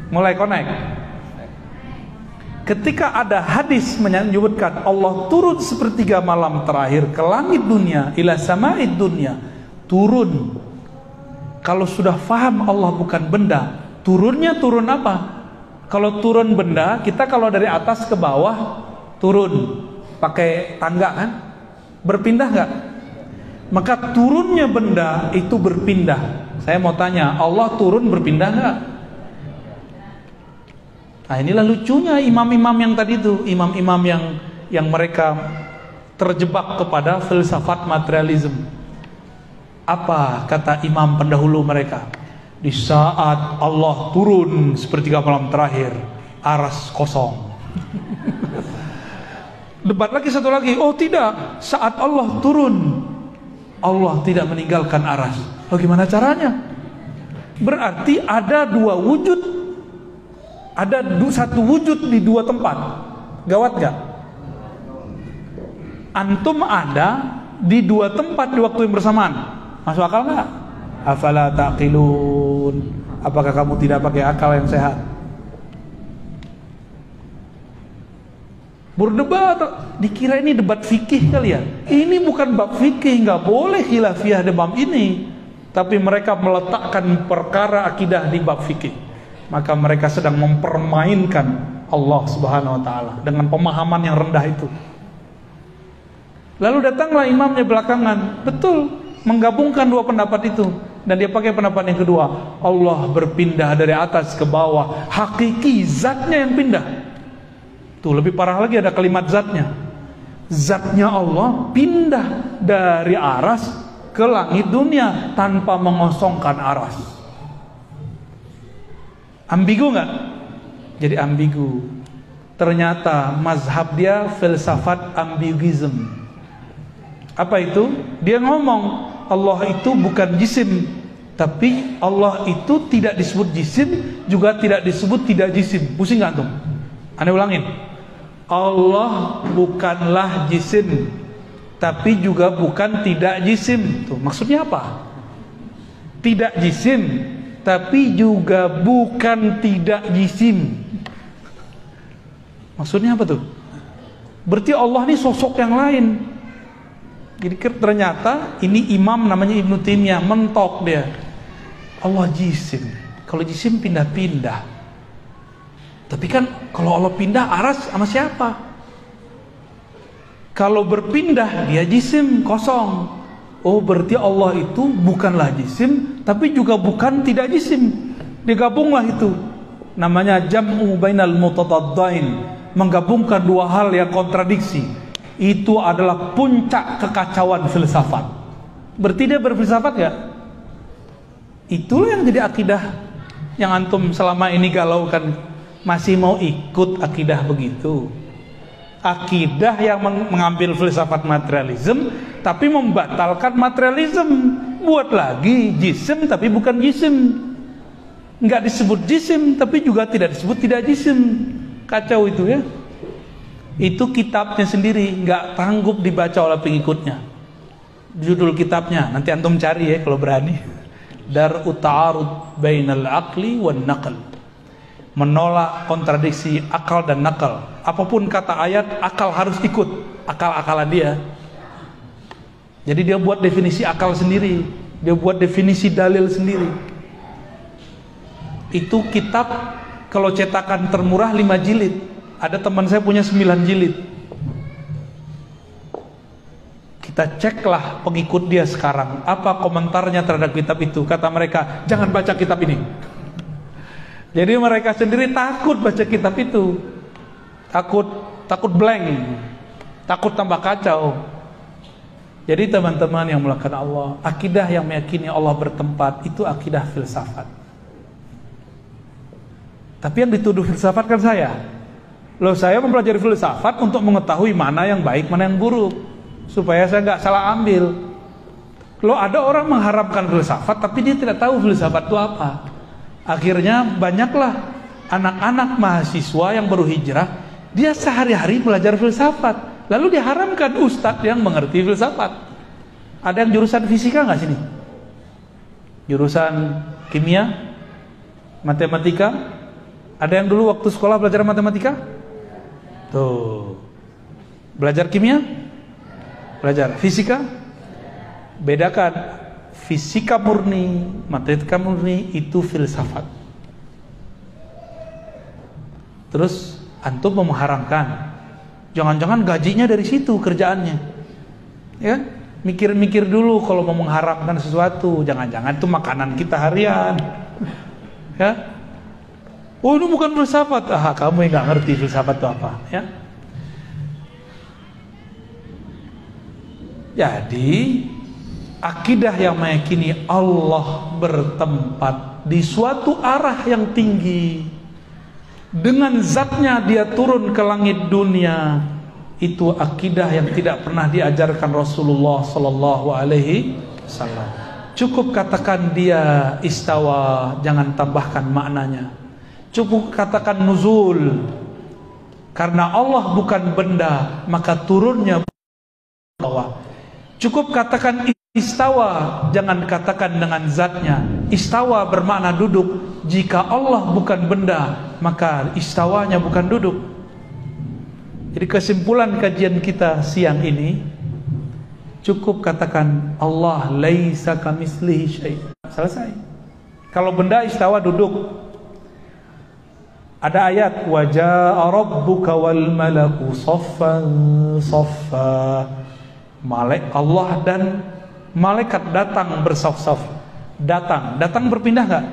Mulai connect. Ketika ada hadis menyebutkan Allah turun sepertiga malam terakhir ke langit dunia, ila sama'id dunia, turun. Kalau sudah faham Allah bukan benda, turunnya turun apa? Kalau turun benda, kita kalau dari atas ke bawah turun pakai tangga kan? Berpindah nggak? Maka turunnya benda itu berpindah. Saya mau tanya, Allah turun berpindah nggak? Nah, inilah lucunya imam-imam yang tadi itu, imam-imam yang mereka terjebak kepada filsafat materialism. Apa kata imam pendahulu mereka? Di saat Allah turun sepertiga malam terakhir, aras kosong. Debat lagi satu lagi, oh tidak, saat Allah turun, Allah tidak meninggalkan aras. Bagaimana caranya? Berarti ada dua wujud. Ada satu wujud di dua tempat. Gawat gak? Antum ada di dua tempat di waktu yang bersamaan. Masuk akal gak? Afala taqilun. Apakah kamu tidak pakai akal yang sehat? Berdebat, dikira ini debat fikih kalian. Ini bukan bab fikih, nggak boleh khilafiyah di bab ini. Tapi mereka meletakkan perkara akidah di bab fikih. Maka mereka sedang mempermainkan Allah Subhanahu wa taala dengan pemahaman yang rendah itu. Lalu datanglah imamnya belakangan, betul, menggabungkan dua pendapat itu, dan dia pakai pendapat yang kedua. Allah berpindah dari atas ke bawah, hakiki zatnya yang pindah. Tuh lebih parah lagi ada kalimat zatnya. Zatnya Allah pindah dari aras ke langit dunia tanpa mengosongkan aras. Ambigu nggak? Jadi ambigu. Ternyata mazhab dia filsafat ambiguism. Apa itu? Dia ngomong Allah itu bukan jisim, tapi Allah itu tidak disebut jisim, juga tidak disebut tidak jisim. Pusing nggak tuh? Anda ulangin. Allah bukanlah jisim, tapi juga bukan tidak jisim. Tuh maksudnya apa? Tidak jisim, tapi juga bukan tidak jisim. Maksudnya apa tuh? Berarti Allah ini sosok yang lain. Jadi ternyata ini imam namanya Ibnu Taimiyah mentok dia. Allah jisim. Kalau jisim pindah-pindah. Tapi kan kalau Allah pindah aras sama siapa? Kalau berpindah dia jisim kosong. Oh berarti Allah itu bukanlah jisim, tapi juga bukan tidak jisim. Digabunglah itu. Namanya jam'u bainal mutadaddain, menggabungkan dua hal yang kontradiksi. Itu adalah puncak kekacauan filsafat. Berarti dia berfilsafat gak? Itulah yang jadi akidah yang antum selama ini galaukan. Masih mau ikut akidah begitu? Akidah yang mengambil filsafat materialism tapi membatalkan materialism. Buat lagi jisim tapi bukan jisim, nggak disebut jisim tapi juga tidak disebut tidak jisim. Kacau itu ya. Itu kitabnya sendiri, nggak sanggup dibaca oleh pengikutnya. Judul kitabnya nanti antum cari ya kalau berani. Dar'u ta'arud bainal aqli wan naql. Menolak kontradiksi akal dan nakal. Apapun kata ayat, akal harus ikut akal-akalan dia. Jadi dia buat definisi akal sendiri, dia buat definisi dalil sendiri. Itu kitab kalau cetakan termurah 5 jilid. Ada teman saya punya 9 jilid. Kita ceklah pengikut dia sekarang, apa komentarnya terhadap kitab itu. Kata mereka, jangan baca kitab ini. Jadi mereka sendiri takut baca kitab itu. Takut blank, takut tambah kacau. Jadi teman-teman yang melakukan Allah, akidah yang meyakini Allah bertempat itu akidah filsafat. Tapi yang dituduh filsafat kan saya. Loh, saya mempelajari filsafat untuk mengetahui mana yang baik, mana yang buruk, supaya saya nggak salah ambil. Loh, ada orang mengharapkan filsafat tapi dia tidak tahu filsafat itu apa. Akhirnya banyaklah anak-anak mahasiswa yang baru hijrah Dia sehari-hari belajar filsafat, lalu diharamkan ustadz yang mengerti filsafat. Ada yang jurusan fisika nggak sini? Jurusan kimia, matematika? Ada yang dulu waktu sekolah belajar matematika? Tuh, belajar kimia? Belajar fisika? Bedakan, fisika murni, matematika murni itu filsafat. Terus antum mengharamkan, jangan-jangan gajinya dari situ kerjaannya, ya? Mikir-mikir dulu kalau mau mengharamkan sesuatu, jangan-jangan itu makanan kita harian, ya? Oh ini bukan filsafat, kamu yang nggak ngerti filsafat itu apa, ya? Jadi akidah yang meyakini Allah bertempat di suatu arah yang tinggi, dengan zatnya dia turun ke langit dunia, itu akidah yang tidak pernah diajarkan Rasulullah sallallahu alaihi wasallam. Cukup katakan dia istawa, jangan tambahkan maknanya. Cukup katakan nuzul, karena Allah bukan benda, maka turunnya bawah. Cukup katakan istawa, jangan katakan dengan zatnya. Istawa bermakna duduk. Jika Allah bukan benda, maka istawanya bukan duduk. Jadi kesimpulan kajian kita siang ini, cukup katakan Allah laisa kamitslihi syai'. Selesai. Kalau benda istawa duduk. Ada ayat wa jaa rabbuka wal malaku saffan saffa. Allah dan malaikat datang bersaf-saf. Datang berpindah enggak?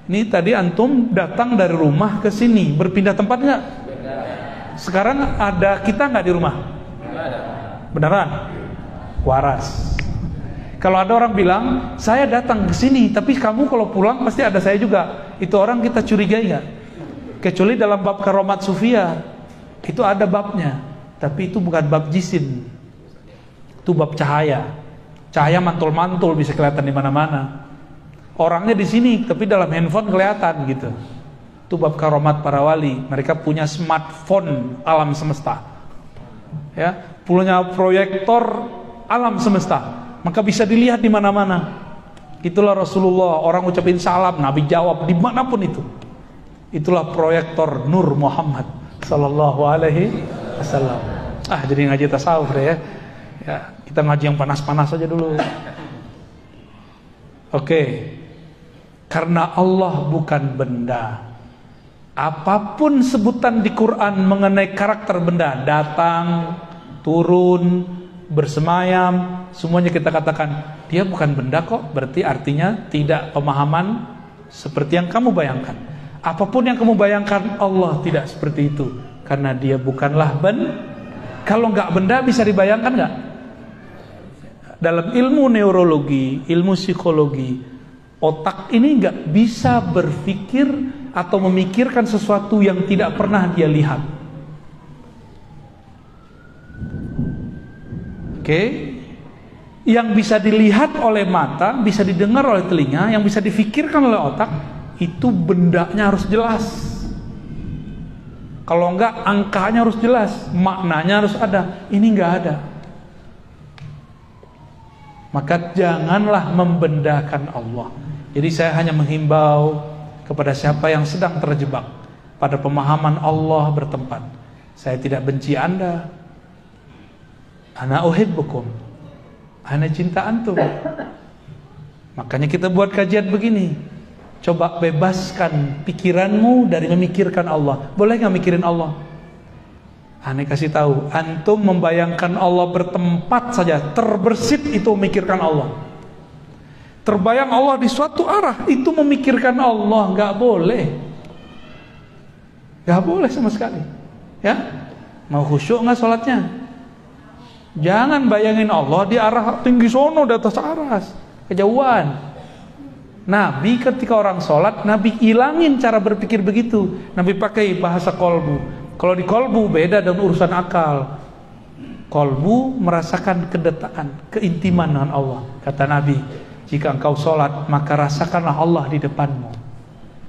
Ini tadi antum datang dari rumah ke sini, berpindah tempat enggak? Sekarang ada kita enggak di rumah? Beneran? Waras. Kalau ada orang bilang, saya datang ke sini, tapi kamu kalau pulang pasti ada saya juga. Itu orang kita curigai enggak? Kecuali dalam bab karomat sufia, itu ada babnya, tapi itu bukan bab jisim. Itu bab cahaya. Cahaya mantul-mantul bisa kelihatan di mana-mana. Orangnya di sini, tapi dalam handphone kelihatan gitu. Itu bab karomat para wali. Mereka punya smartphone alam semesta, ya, punya proyektor alam semesta, maka bisa dilihat di mana-mana. Itulah Rasulullah. Orang ucapin salam, Nabi jawab dimanapun itu. Itulah proyektor Nur Muhammad Sallallahu Alaihi Wasallam. Jadi ngaji tasawuf deh ya. Ya, kita ngaji yang panas-panas aja dulu. Oke. Karena Allah bukan benda. Apapun sebutan di Quran mengenai karakter benda, datang, turun, bersemayam, semuanya kita katakan dia bukan benda kok. Berarti artinya tidak pemahaman seperti yang kamu bayangkan. Apapun yang kamu bayangkan, Allah tidak seperti itu. Karena dia bukanlah benda. Kalau nggak benda bisa dibayangkan nggak? Dalam ilmu neurologi, ilmu psikologi, otak ini nggak bisa berpikir atau memikirkan sesuatu yang tidak pernah dia lihat. Oke? Yang bisa dilihat oleh mata, bisa didengar oleh telinga, yang bisa difikirkan oleh otak, itu bendanya harus jelas. Kalau enggak, angkanya harus jelas, maknanya harus ada. Ini enggak ada. Maka janganlah membendakan Allah. Jadi saya hanya menghimbau kepada siapa yang sedang terjebak pada pemahaman Allah bertempat. Saya tidak benci Anda. Ana uhibbukum. Ana cinta antum. Makanya kita buat kajian begini. Coba bebaskan pikiranmu dari memikirkan Allah. Boleh nggak mikirin Allah? Aneh kasih tahu, antum membayangkan Allah bertempat saja, terbersit itu memikirkan Allah. Terbayang Allah di suatu arah, itu memikirkan Allah. Nggak boleh. Nggak boleh sama sekali. Ya, mau khusyuk nggak sholatnya? Jangan bayangin Allah di arah tinggi sono, di atas aras, kejauhan. Nabi ketika orang sholat, Nabi hilangin cara berpikir begitu. Nabi pakai bahasa kolbu. Kalau di kolbu beda dengan urusan akal. Kolbu merasakan kedetaan, keintiman dengan Allah. Kata Nabi, jika engkau sholat, maka rasakanlah Allah di depanmu.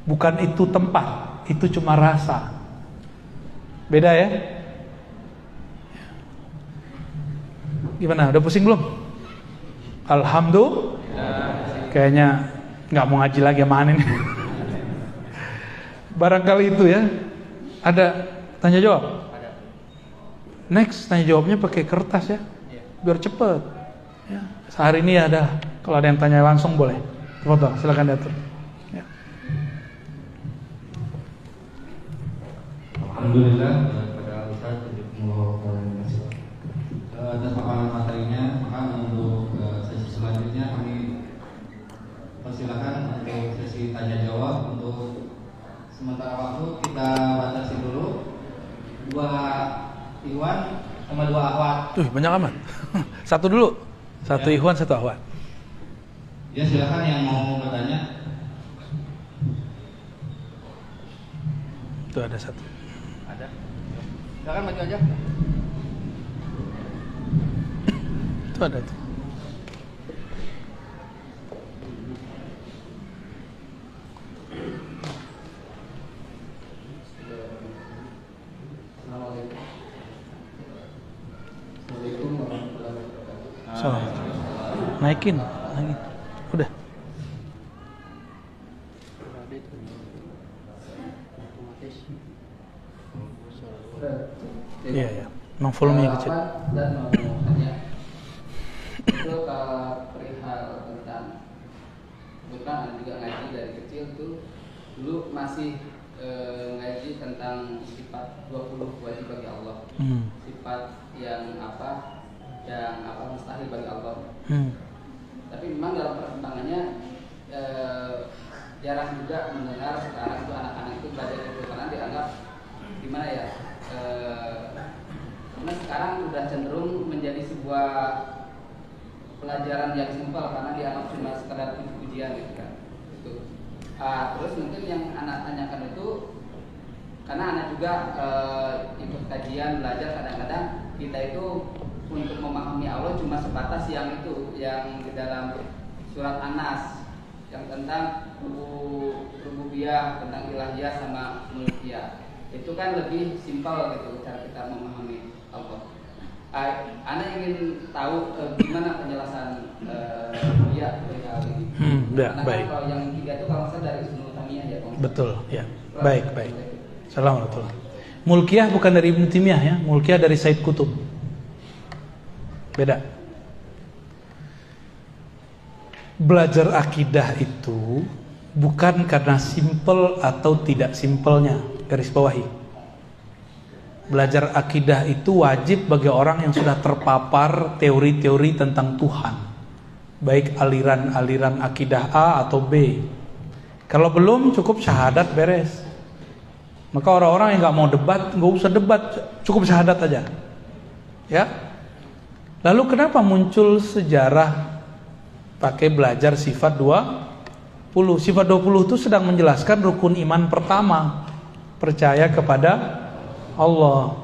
Bukan itu tempat, itu cuma rasa. Beda ya? Gimana? Udah pusing belum? Alhamdulillah. Kayaknya nggak mau ngaji lagi sama Anin. Barangkali itu ya. Ada tanya jawab? Ada. Next tanya jawabnya pakai kertas ya, biar cepet. Ya. Sehari ini ada. Kalau ada yang tanya langsung boleh. Foto, silakan diatur. Ya. Alhamdulillah pada Ustaz atas paparan materinya. Maka untuk sesi selanjutnya kami persilakan untuk sesi tanya jawab. Untuk sementara waktu kita batasi dulu. 2 Iwan sama 2 Ahwat. Banyak amat. Satu dulu. Satu Ya. Ikhwan, satu Ahwat. Ya silakan yang mau bertanya. Itu ada satu. Ada. Silakan maju aja. Itu ada tuh. Assalamualaikum warahmatullahi wabarakatuh. Salam. Naikin. Udah. Iya ya. Memang volumenya kecil. Dan mau tanya itu kalau perihal tentang bukan juga ngaji dari kecil tuh dulu masih ngaji tentang sifat 20 wajib bagi Allah. Sifat yang mustahil bagi Allah. Tapi memang dalam perkembangannya jarang juga mendengar sekarang itu anak-anak itu belajar itu karena dianggap gimana ya? Karena sekarang sudah cenderung menjadi sebuah pelajaran yang simpel karena dianggap cuma sekedar puji-pujian gitu kan. Itu. Terus mungkin yang anak tanyakan itu karena anak juga ikut kajian belajar kadang-kadang kita itu untuk memahami Allah cuma sebatas yang itu yang di dalam surat An-Nas yang tentang rububiyah, tentang ilahiyah sama mulkiyah. Itu kan lebih simpel gitu cara kita memahami Allah. Ana ingin tahu gimana penjelasan rububiyah dari hal ini. Ya, baik. Kalau yang 3 itu kalau saya dari Ibnu Taimiyah ya. Betul, ya. Baik. Assalamualaikum. Mulkiyah bukan dari Ibnu Taimiyah ya, Mulkiyah dari Said Qutb. Beda. Belajar akidah itu bukan karena simpel atau tidak simpelnya, garis bawahi. Belajar akidah itu wajib bagi orang yang sudah terpapar teori-teori tentang Tuhan, baik aliran-aliran akidah A atau B. Kalau belum, cukup syahadat beres. Maka orang-orang yang nggak mau debat, nggak usah debat, cukup syahadat aja. Ya. Lalu kenapa muncul sejarah pakai belajar sifat 20? Sifat 20 itu sedang menjelaskan rukun iman pertama, percaya kepada Allah.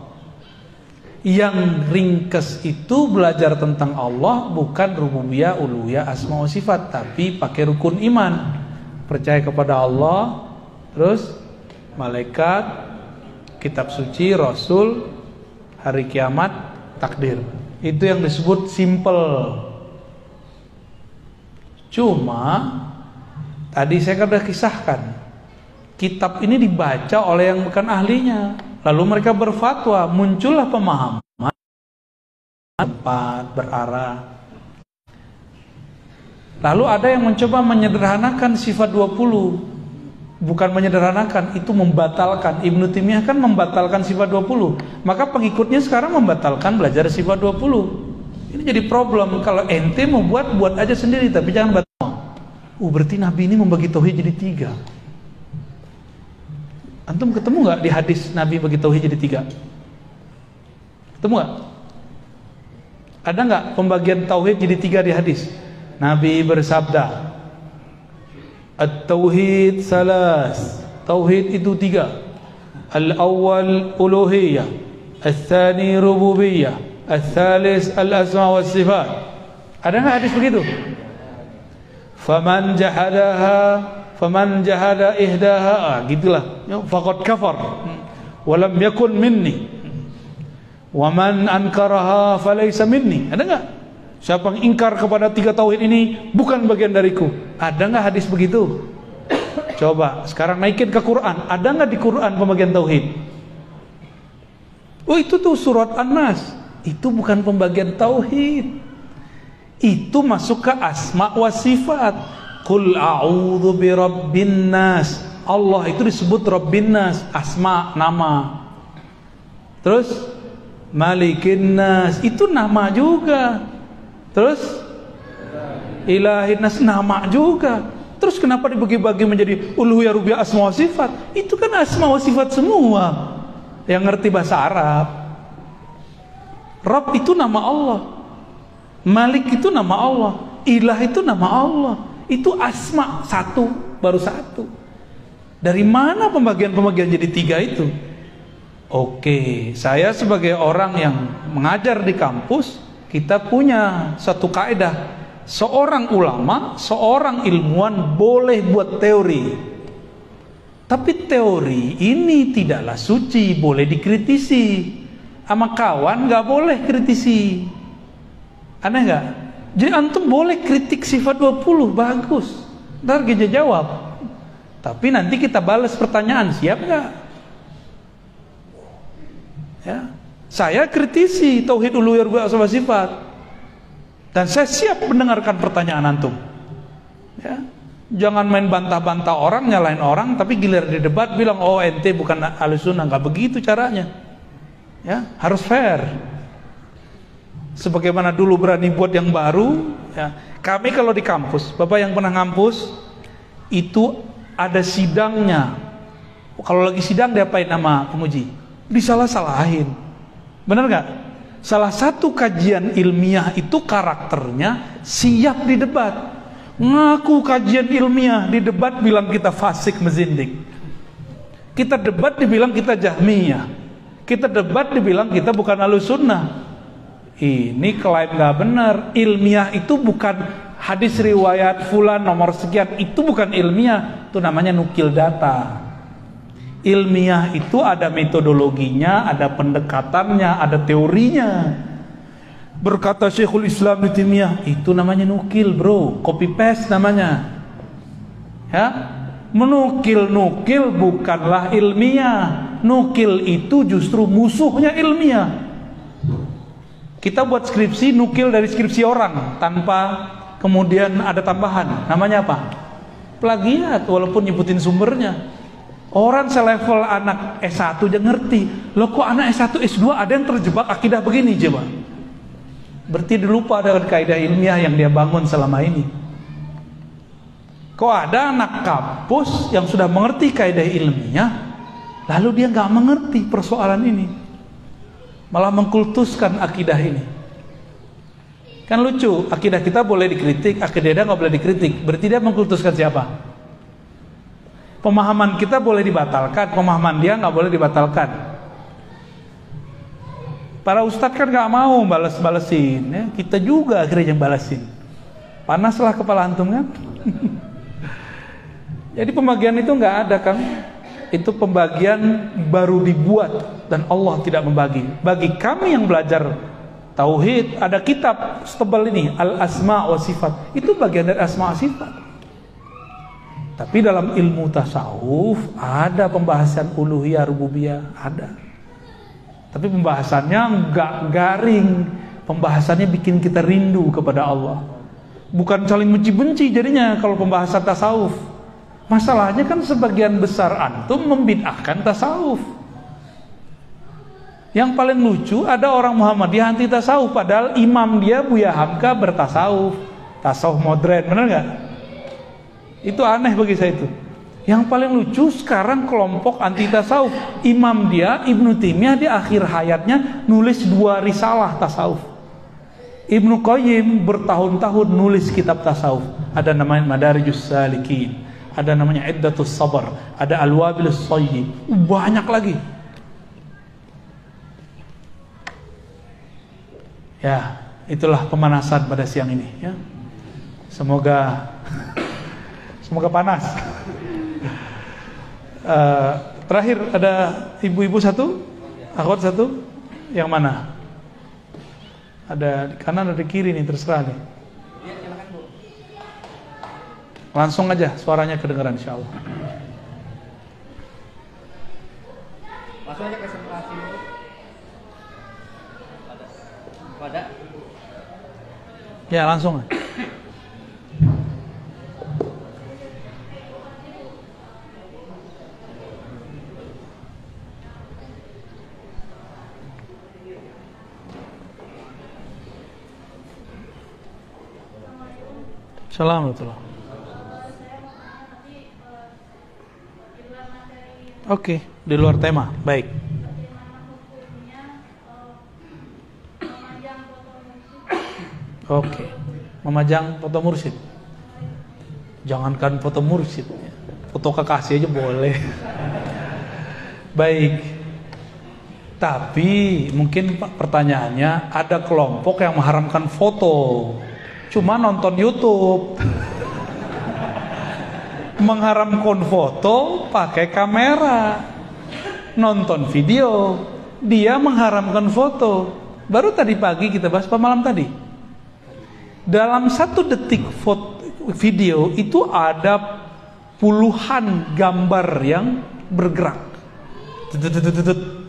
Yang ringkes itu belajar tentang Allah bukan rububiyah, uluhiyah, asma wa sifat, tapi pakai rukun iman, percaya kepada Allah, terus malaikat, kitab suci, rasul, hari kiamat, takdir. Itu yang disebut simple. Cuma tadi saya sudah kisahkan, kitab ini dibaca oleh yang bukan ahlinya, lalu mereka berfatwa, muncullah pemahaman tepat, berarah. Lalu ada yang mencoba menyederhanakan sifat 20. Bukan menyederhanakan, itu membatalkan. Ibnu Taimiyah kan membatalkan sifat 20. Maka pengikutnya sekarang membatalkan belajar sifat 20. Ini jadi problem. Kalau ente mau buat aja sendiri, tapi jangan batal. Berarti Nabi ini membagi tauhid jadi 3. Antum ketemu nggak di hadis Nabi bagi tauhid jadi 3? Ketemu nggak? Ada nggak pembagian tauhid jadi 3 di hadis? Nabi bersabda, At-tauhid salas. Tauhid itu 3. Al-awwal uluhiyah, al-thani rububiyah, al-thalis al-asma wa sifat. Ada nggak hadis begitu? Faman jahada ihdaha, gitulah, faqad kafar. wa lam yakun minni. Wa man ankaraha falaysa minni. Ada enggak? Siapa yang ingkar kepada 3 tauhid ini bukan bagian dariku. Ada enggak hadis begitu? Coba sekarang naikin ke Quran. Ada enggak di Quran pembagian tauhid? Oh, itu tuh surat An-Nas. Itu bukan pembagian tauhid. Itu masuk ke asma wa sifat. Qul a'udzu birabbin nas. Allah itu disebut Rabbin nas, asma, nama. Terus Malikin nas, itu nama juga. Terus Ilahin nas, nama juga. Terus kenapa dibagi-bagi menjadi uluhiyah, rububiyah, asma wa sifat? Itu kan asma wa sifat semua. Yang ngerti bahasa Arab. Rabb itu nama Allah, Malik itu nama Allah, Ilah itu nama Allah. Itu asma satu, baru satu. Dari mana pembagian-pembagian jadi 3 itu? Oke, saya sebagai orang yang mengajar di kampus, kita punya satu kaidah. Seorang ulama, seorang ilmuwan boleh buat teori. Tapi teori ini tidaklah suci, boleh dikritisi. Sama kawan gak boleh kritisi. Aneh gak? Jadi antum boleh kritik sifat 20, bagus. Ntar Geja jawab. Tapi nanti kita balas pertanyaan, siap gak? Ya, saya kritisi tauhid uluhiyah rububiyah asma sifat, dan saya siap mendengarkan pertanyaan antum. Ya, jangan main bantah-bantah orang, nyalain orang, tapi gilir di debat bilang oh ente bukan ahlussunnah. Nggak begitu caranya. Ya, harus fair. Sebagaimana dulu berani buat yang baru. Ya, kami kalau di kampus, bapak yang pernah ngampus, itu ada sidangnya. Kalau lagi sidang diapain nama penguji? Disalah-salahin. Benar gak? Salah satu kajian ilmiah itu karakternya siap di debat. Ngaku kajian ilmiah, di debat bilang kita fasik mezindik. Kita debat dibilang kita jahmiyah. Kita debat dibilang kita bukan ahlussunnah. Ini klaim gak benar. Ilmiah itu bukan hadis riwayat fulan nomor sekian. Itu bukan ilmiah. Itu namanya nukil data. Ilmiah itu ada metodologinya, ada pendekatannya, ada teorinya. Berkata Syekhul Islam Ibnu Taimiyah, itu namanya nukil, bro, copy paste namanya. Ya, menukil-nukil bukanlah ilmiah. Nukil itu justru musuhnya ilmiah. Kita buat skripsi, nukil dari skripsi orang tanpa kemudian ada tambahan. Namanya apa? Plagiat, walaupun nyebutin sumbernya. Orang selevel anak S1 aja ngerti. Loh kok anak S1, S2 ada yang terjebak akidah begini coba. Berarti dia lupa dengan kaidah ilmiah yang dia bangun selama ini. Kok ada anak kampus yang sudah mengerti kaidah ilmiah, lalu dia nggak mengerti persoalan ini, malah mengkultuskan akidah ini. Kan lucu, akidah kita boleh dikritik, akidah dia nggak boleh dikritik. Berarti dia mengkultuskan siapa? Pemahaman kita boleh dibatalkan, pemahaman dia nggak boleh dibatalkan. Para ustadz kan nggak mau balas-balesin, ya. Kita juga akhirnya yang balesin. Panaslah kepala antum kan? Jadi pembagian itu nggak ada kan? Itu pembagian baru dibuat dan Allah tidak membagi. Bagi kami yang belajar tauhid, ada kitab setebal ini, Al-Asma wa Sifat. Itu bagian dari asma wa sifat. Tapi dalam ilmu tasawuf ada pembahasan uluhiyah rububiyah, ada. Tapi pembahasannya enggak garing, pembahasannya bikin kita rindu kepada Allah. Bukan saling benci-benci jadinya kalau pembahasan tasawuf. Masalahnya kan sebagian besar antum membid'ahkan tasawuf. Yang paling lucu ada orang Muhammadiyah anti tasawuf, padahal imam dia Buya Hamka bertasawuf, tasawuf modern, benar nggak? Itu aneh bagi saya itu. Yang paling lucu sekarang kelompok anti tasawuf, imam dia Ibnu Taimiyah di akhir hayatnya nulis 2 risalah tasawuf. Ibnu Qayyim bertahun-tahun nulis kitab tasawuf. Ada namanya Madarijus Salikin, ada namanya Iddatus Sabar, ada Al-Wabilus Thayyib, banyak lagi. Ya, itulah pemanasan pada siang ini ya. Semoga panas. Terakhir ada ibu-ibu satu, akhwat satu. Yang mana? Ada di kanan, ada di kiri nih, terserah nih. Langsung aja, suaranya kedengaran insyaallah. Langsung aja presentasi dulu. Pada. Ya, langsung. Assalamualaikum. Oke, di luar tema. Baik. Oke. Memajang foto mursyid. Jangankan foto mursyid, foto kekasih aja boleh. Baik. Tapi mungkin pertanyaannya, ada kelompok yang mengharamkan foto, cuma nonton YouTube. Mengharamkan foto pakai kamera, nonton video. Dia mengharamkan foto. Baru tadi pagi kita bahas, apa malam tadi? Dalam 1 detik video itu ada puluhan gambar yang bergerak,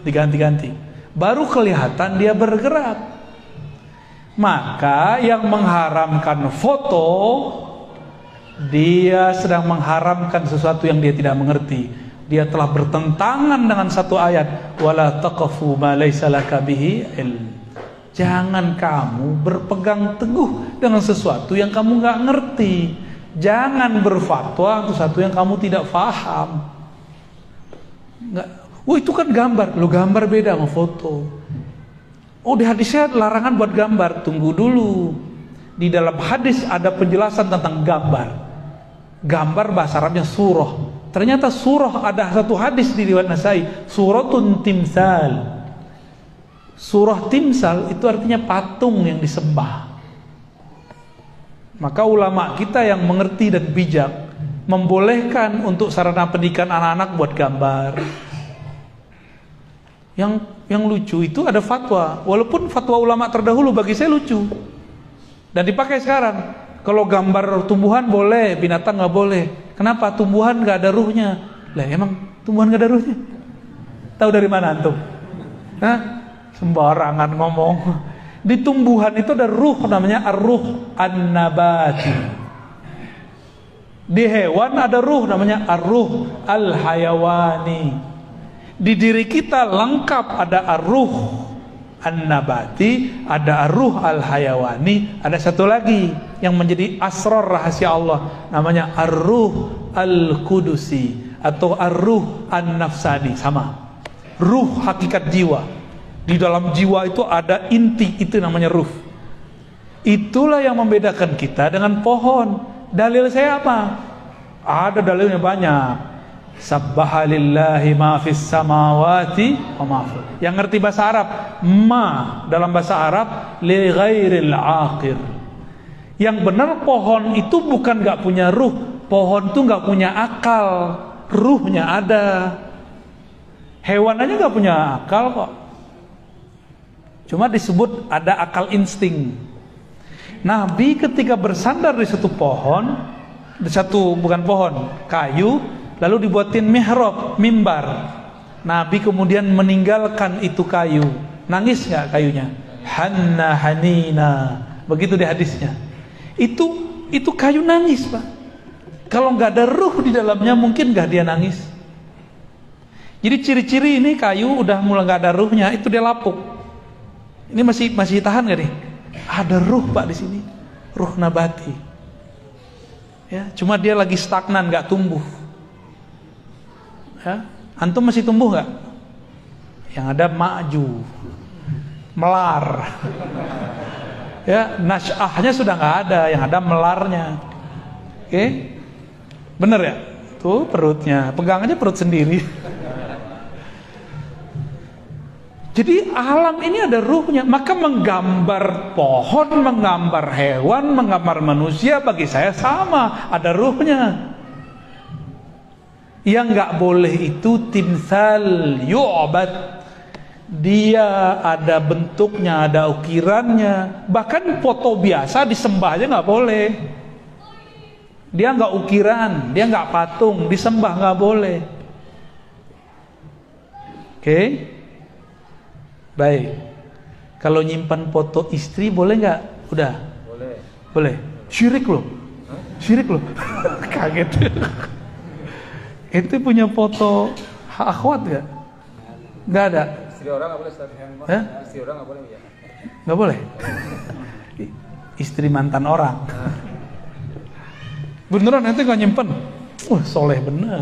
diganti-ganti. Baru kelihatan dia bergerak. Maka yang mengharamkan foto, dia sedang mengharamkan sesuatu yang dia tidak mengerti. Dia telah bertentangan dengan satu ayat, wala taqfu ma laysa laka bihi ilm. Jangan kamu berpegang teguh dengan sesuatu yang kamu nggak ngerti. Jangan berfatwa untuk sesuatu yang kamu tidak paham. Nggak, itu kan gambar. Lo gambar beda sama foto. Oh, di hadisnya larangan buat gambar. Tunggu dulu. Di dalam hadis ada penjelasan tentang gambar. Gambar bahasa Arabnya surah. Ternyata surah, ada satu hadis di riwayat Nasai, suratun timsal. Surah timsal itu artinya patung yang disembah. Maka ulama kita yang mengerti dan bijak membolehkan untuk sarana pendidikan anak-anak buat gambar. Yang lucu itu ada fatwa, walaupun fatwa ulama terdahulu bagi saya lucu dan dipakai sekarang. Kalau gambar tumbuhan boleh, binatang nggak boleh. Kenapa? Tumbuhan nggak ada ruhnya. Lah emang tumbuhan nggak ada ruhnya? Tahu dari mana antum? Hah? Sembarangan ngomong. Di tumbuhan itu ada ruh, namanya ar-ruh an-nabati. Di hewan ada ruh, namanya ar-ruh al-hayawani. Di diri kita lengkap ada ar-ruh an-nabati, ada ar-ruh al-hayawani, ada satu lagi yang menjadi asrar rahasia Allah, namanya ar-ruh al-qudusi atau ar-ruh an-nafsani. Sama, ruh hakikat jiwa. Di dalam jiwa itu ada inti, itu namanya ruh. Itulah yang membedakan kita dengan pohon. Dalil saya apa? Ada dalilnya banyak. Sabbaha lillahi ma fis samawati wa ma fil. Yang ngerti bahasa Arab, ma dalam bahasa Arab li ghairil aqir. Yang benar pohon itu bukan gak punya ruh. Pohon itu gak punya akal. Ruhnya ada. Hewan aja gak punya akal kok. Cuma disebut ada akal insting. Nabi ketika bersandar di satu pohon, di satu bukan pohon, kayu, lalu dibuatin mihrab, mimbar. Nabi kemudian meninggalkan itu kayu. Nangis nggak kayunya? Hanna hanina. Begitu di hadisnya. Itu kayu nangis, Pak. Kalau nggak ada ruh di dalamnya, mungkin nggak dia nangis. Jadi ciri-ciri ini kayu udah mulai nggak ada ruhnya, itu dia lapuk. Ini masih tahan gak nih? Ada ruh, Pak, di sini. Ruh nabati. Ya, cuma dia lagi stagnan, gak tumbuh. Ya, antum masih tumbuh gak? Yang ada maju, melar. Ya, nasyahnya sudah gak ada, yang ada melarnya. Oke? Bener ya? Tuh perutnya, pegang aja perut sendiri. Jadi alam ini ada ruhnya. Maka menggambar pohon, menggambar hewan, menggambar manusia bagi saya sama, ada ruhnya. Yang nggak boleh itu timsal yu'bad. Dia ada bentuknya, ada ukirannya. Bahkan foto biasa disembah aja nggak boleh. Dia nggak ukiran, dia nggak patung, disembah nggak boleh. Oke, baik. Kalau nyimpan foto istri boleh nggak? Udah. Boleh. Syirik loh. Syirik loh. Kaget. Itu punya foto akhwat nggak? Nggak ada. Istri orang nggak boleh, Hah? Istri orang nggak boleh ya? Nggak boleh. Istri mantan orang. Beneran ente nggak nyimpen? Wah, soleh bener.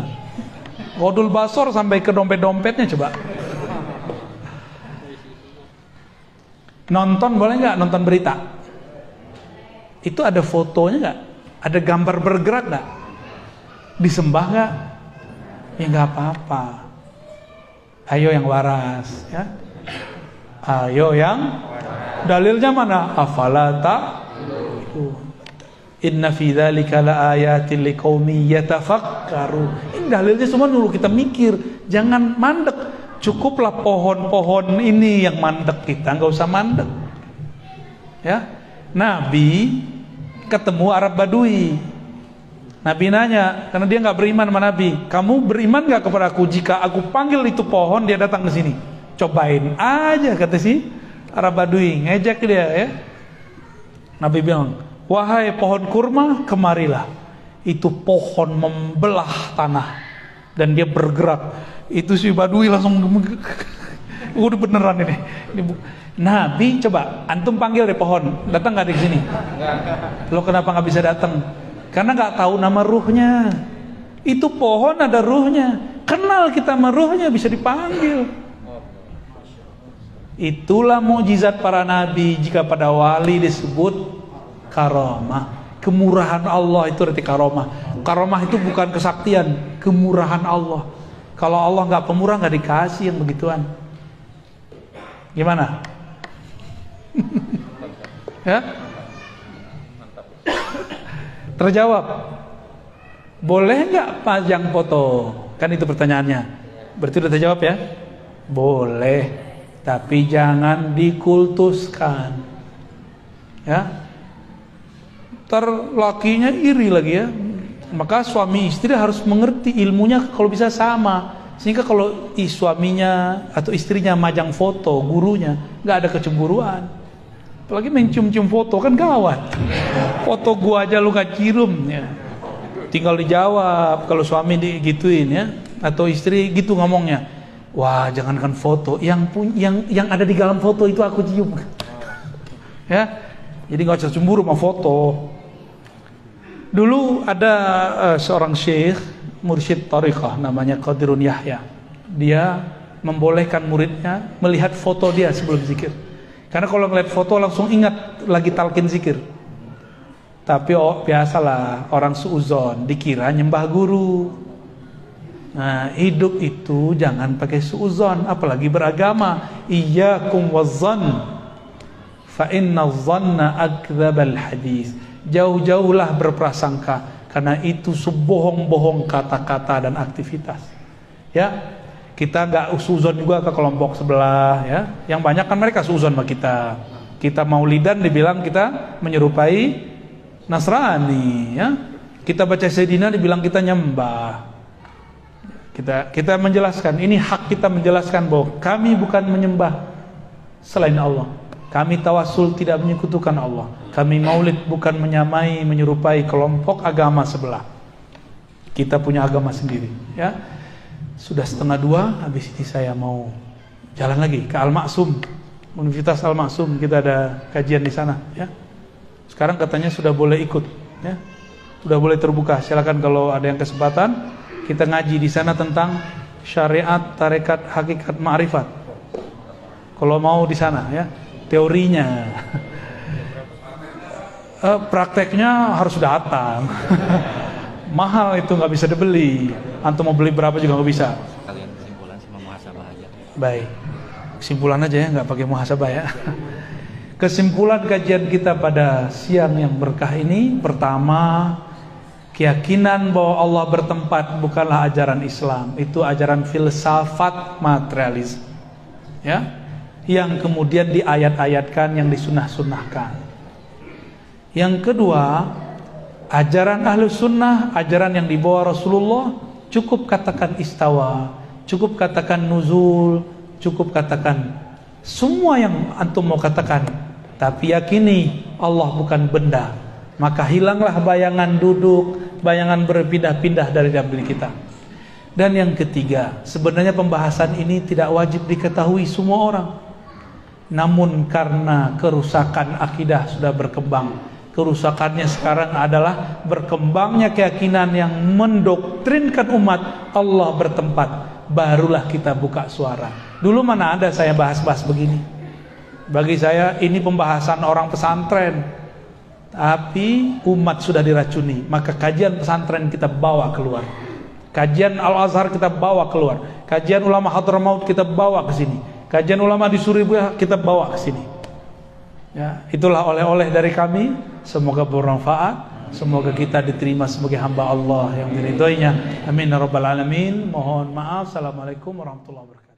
Godul basor sampai ke dompet-dompetnya coba. Nonton boleh nggak? Nonton berita. Itu ada fotonya nggak? Ada gambar bergerak nggak? Disembah nggak? Ya nggak apa-apa. Ayo yang waras, ya. Ayo yang dalilnya mana? Afala ta'qilun. Inna fi dzalika laayatin liqaumin yatafakkarun. Ini dalilnya semua dulu kita mikir, jangan mandek. Cukuplah pohon-pohon ini yang mandek kita, nggak usah mandek. Ya. Nabi ketemu Arab Badui. Nabi nanya, karena dia nggak beriman sama Nabi, kamu beriman nggak kepada aku jika aku panggil itu pohon dia datang ke sini? Cobain aja, kata si Arab Badui, ngejek dia ya. Nabi bilang, wahai pohon kurma, kemarilah. Itu pohon membelah tanah dan dia bergerak. Itu si Badui langsung udah beneran ini. Nabi coba antum panggil deh pohon, datang nggak di sini? Lo kenapa nggak bisa datang? Karena nggak tahu nama ruhnya. Itu pohon ada ruhnya. Kenal kita sama ruhnya bisa dipanggil. Itulah mukjizat para nabi. Jika pada wali disebut karomah. Kemurahan Allah itu arti karomah. Karomah itu bukan kesaktian, kemurahan Allah. Kalau Allah nggak pemurah nggak dikasih yang begituan. Gimana? Ya? Terjawab. Boleh nggak pajang foto? Kan itu pertanyaannya. Berarti udah terjawab ya? Boleh, tapi jangan dikultuskan. Ya. Ntar lakinya iri lagi ya. Maka suami istri harus mengerti ilmunya kalau bisa sama. Sehingga kalau suaminya atau istrinya majang foto gurunya, nggak ada kecemburuan. Apalagi mencium-cium foto kan gawat. Foto gua aja lu gak cium ya. Tinggal dijawab kalau suami digituin ya, atau istri gitu ngomongnya. Wah, jangankan foto, yang ada di dalam foto itu aku cium. Ya. Jadi nggak usah cemburu sama foto. Dulu ada seorang syekh mursyid thariqah namanya Qadirun Yahya. Dia membolehkan muridnya melihat foto dia sebelum zikir. Karena kalau ngeliat foto langsung ingat lagi talqin zikir. Tapi biasalah orang suuzon dikira nyembah guru. Nah, hidup itu jangan pakai suuzon, apalagi beragama. Iyyakum wazzan fa inna dhanna akdzabal hadis. Jauh-jauhlah berprasangka, karena itu sebohong-bohong kata-kata dan aktivitas. Ya. Kita nggak suzon juga ke kelompok sebelah ya. Yang banyak kan mereka suzon sama kita. Kita maulidan dibilang kita menyerupai Nasrani ya. Kita baca Sayyidina dibilang kita nyembah. Kita menjelaskan, ini hak kita menjelaskan bahwa kami bukan menyembah selain Allah. Kami tawasul tidak menyekutukan Allah. Kami maulid bukan menyamai menyerupai kelompok agama sebelah. Kita punya agama sendiri ya. Sudah 1:30, habis ini saya mau jalan lagi ke Al-Maksum, Universitas Al-Maksum. Kita ada kajian di sana ya. Sekarang katanya sudah boleh ikut ya. Sudah boleh terbuka. Silakan kalau ada yang kesempatan, kita ngaji di sana tentang syariat, tarekat, hakikat, ma'rifat. Kalau mau di sana ya. Teorinya. Prakteknya harus datang. Mahal itu, nggak bisa dibeli. Antum mau beli berapa juga nggak bisa. Kalian kesimpulan sama muhasabah aja. Baik, kesimpulan aja ya, nggak pakai muhasabah ya. Kesimpulan kajian kita pada siang yang berkah ini, pertama, Keyakinan bahwa Allah bertempat bukanlah ajaran Islam, itu ajaran filsafat materialis, ya, yang kemudian diayat-ayatkan, yang disunah-sunahkan. Yang kedua, ajaran Ahlus Sunnah, ajaran yang dibawa Rasulullah, cukup katakan istawa, cukup katakan nuzul, cukup katakan semua yang antum mau katakan, tapi yakini Allah bukan benda. Maka hilanglah bayangan duduk, bayangan berpindah-pindah dari dalam diri kita. Dan yang ketiga, sebenarnya pembahasan ini tidak wajib diketahui semua orang. Namun karena kerusakan akidah sudah berkembang, kerusakannya sekarang adalah berkembangnya keyakinan yang mendoktrinkan umat Allah bertempat, barulah kita buka suara. Dulu mana ada saya bahas-bahas begini. Bagi saya ini pembahasan orang pesantren. Tapi umat sudah diracuni, maka kajian pesantren kita bawa keluar, kajian Al-Azhar kita bawa keluar, kajian ulama Hadramaut kita bawa ke sini, kajian ulama di Surabaya kita bawa ke sini. Ya, itulah oleh-oleh dari kami. Semoga bermanfaat, semoga kita diterima sebagai hamba Allah yang diridhoinya. Amin ya rabbal alamin. Mohon maaf. Assalamualaikum warahmatullahi wabarakatuh.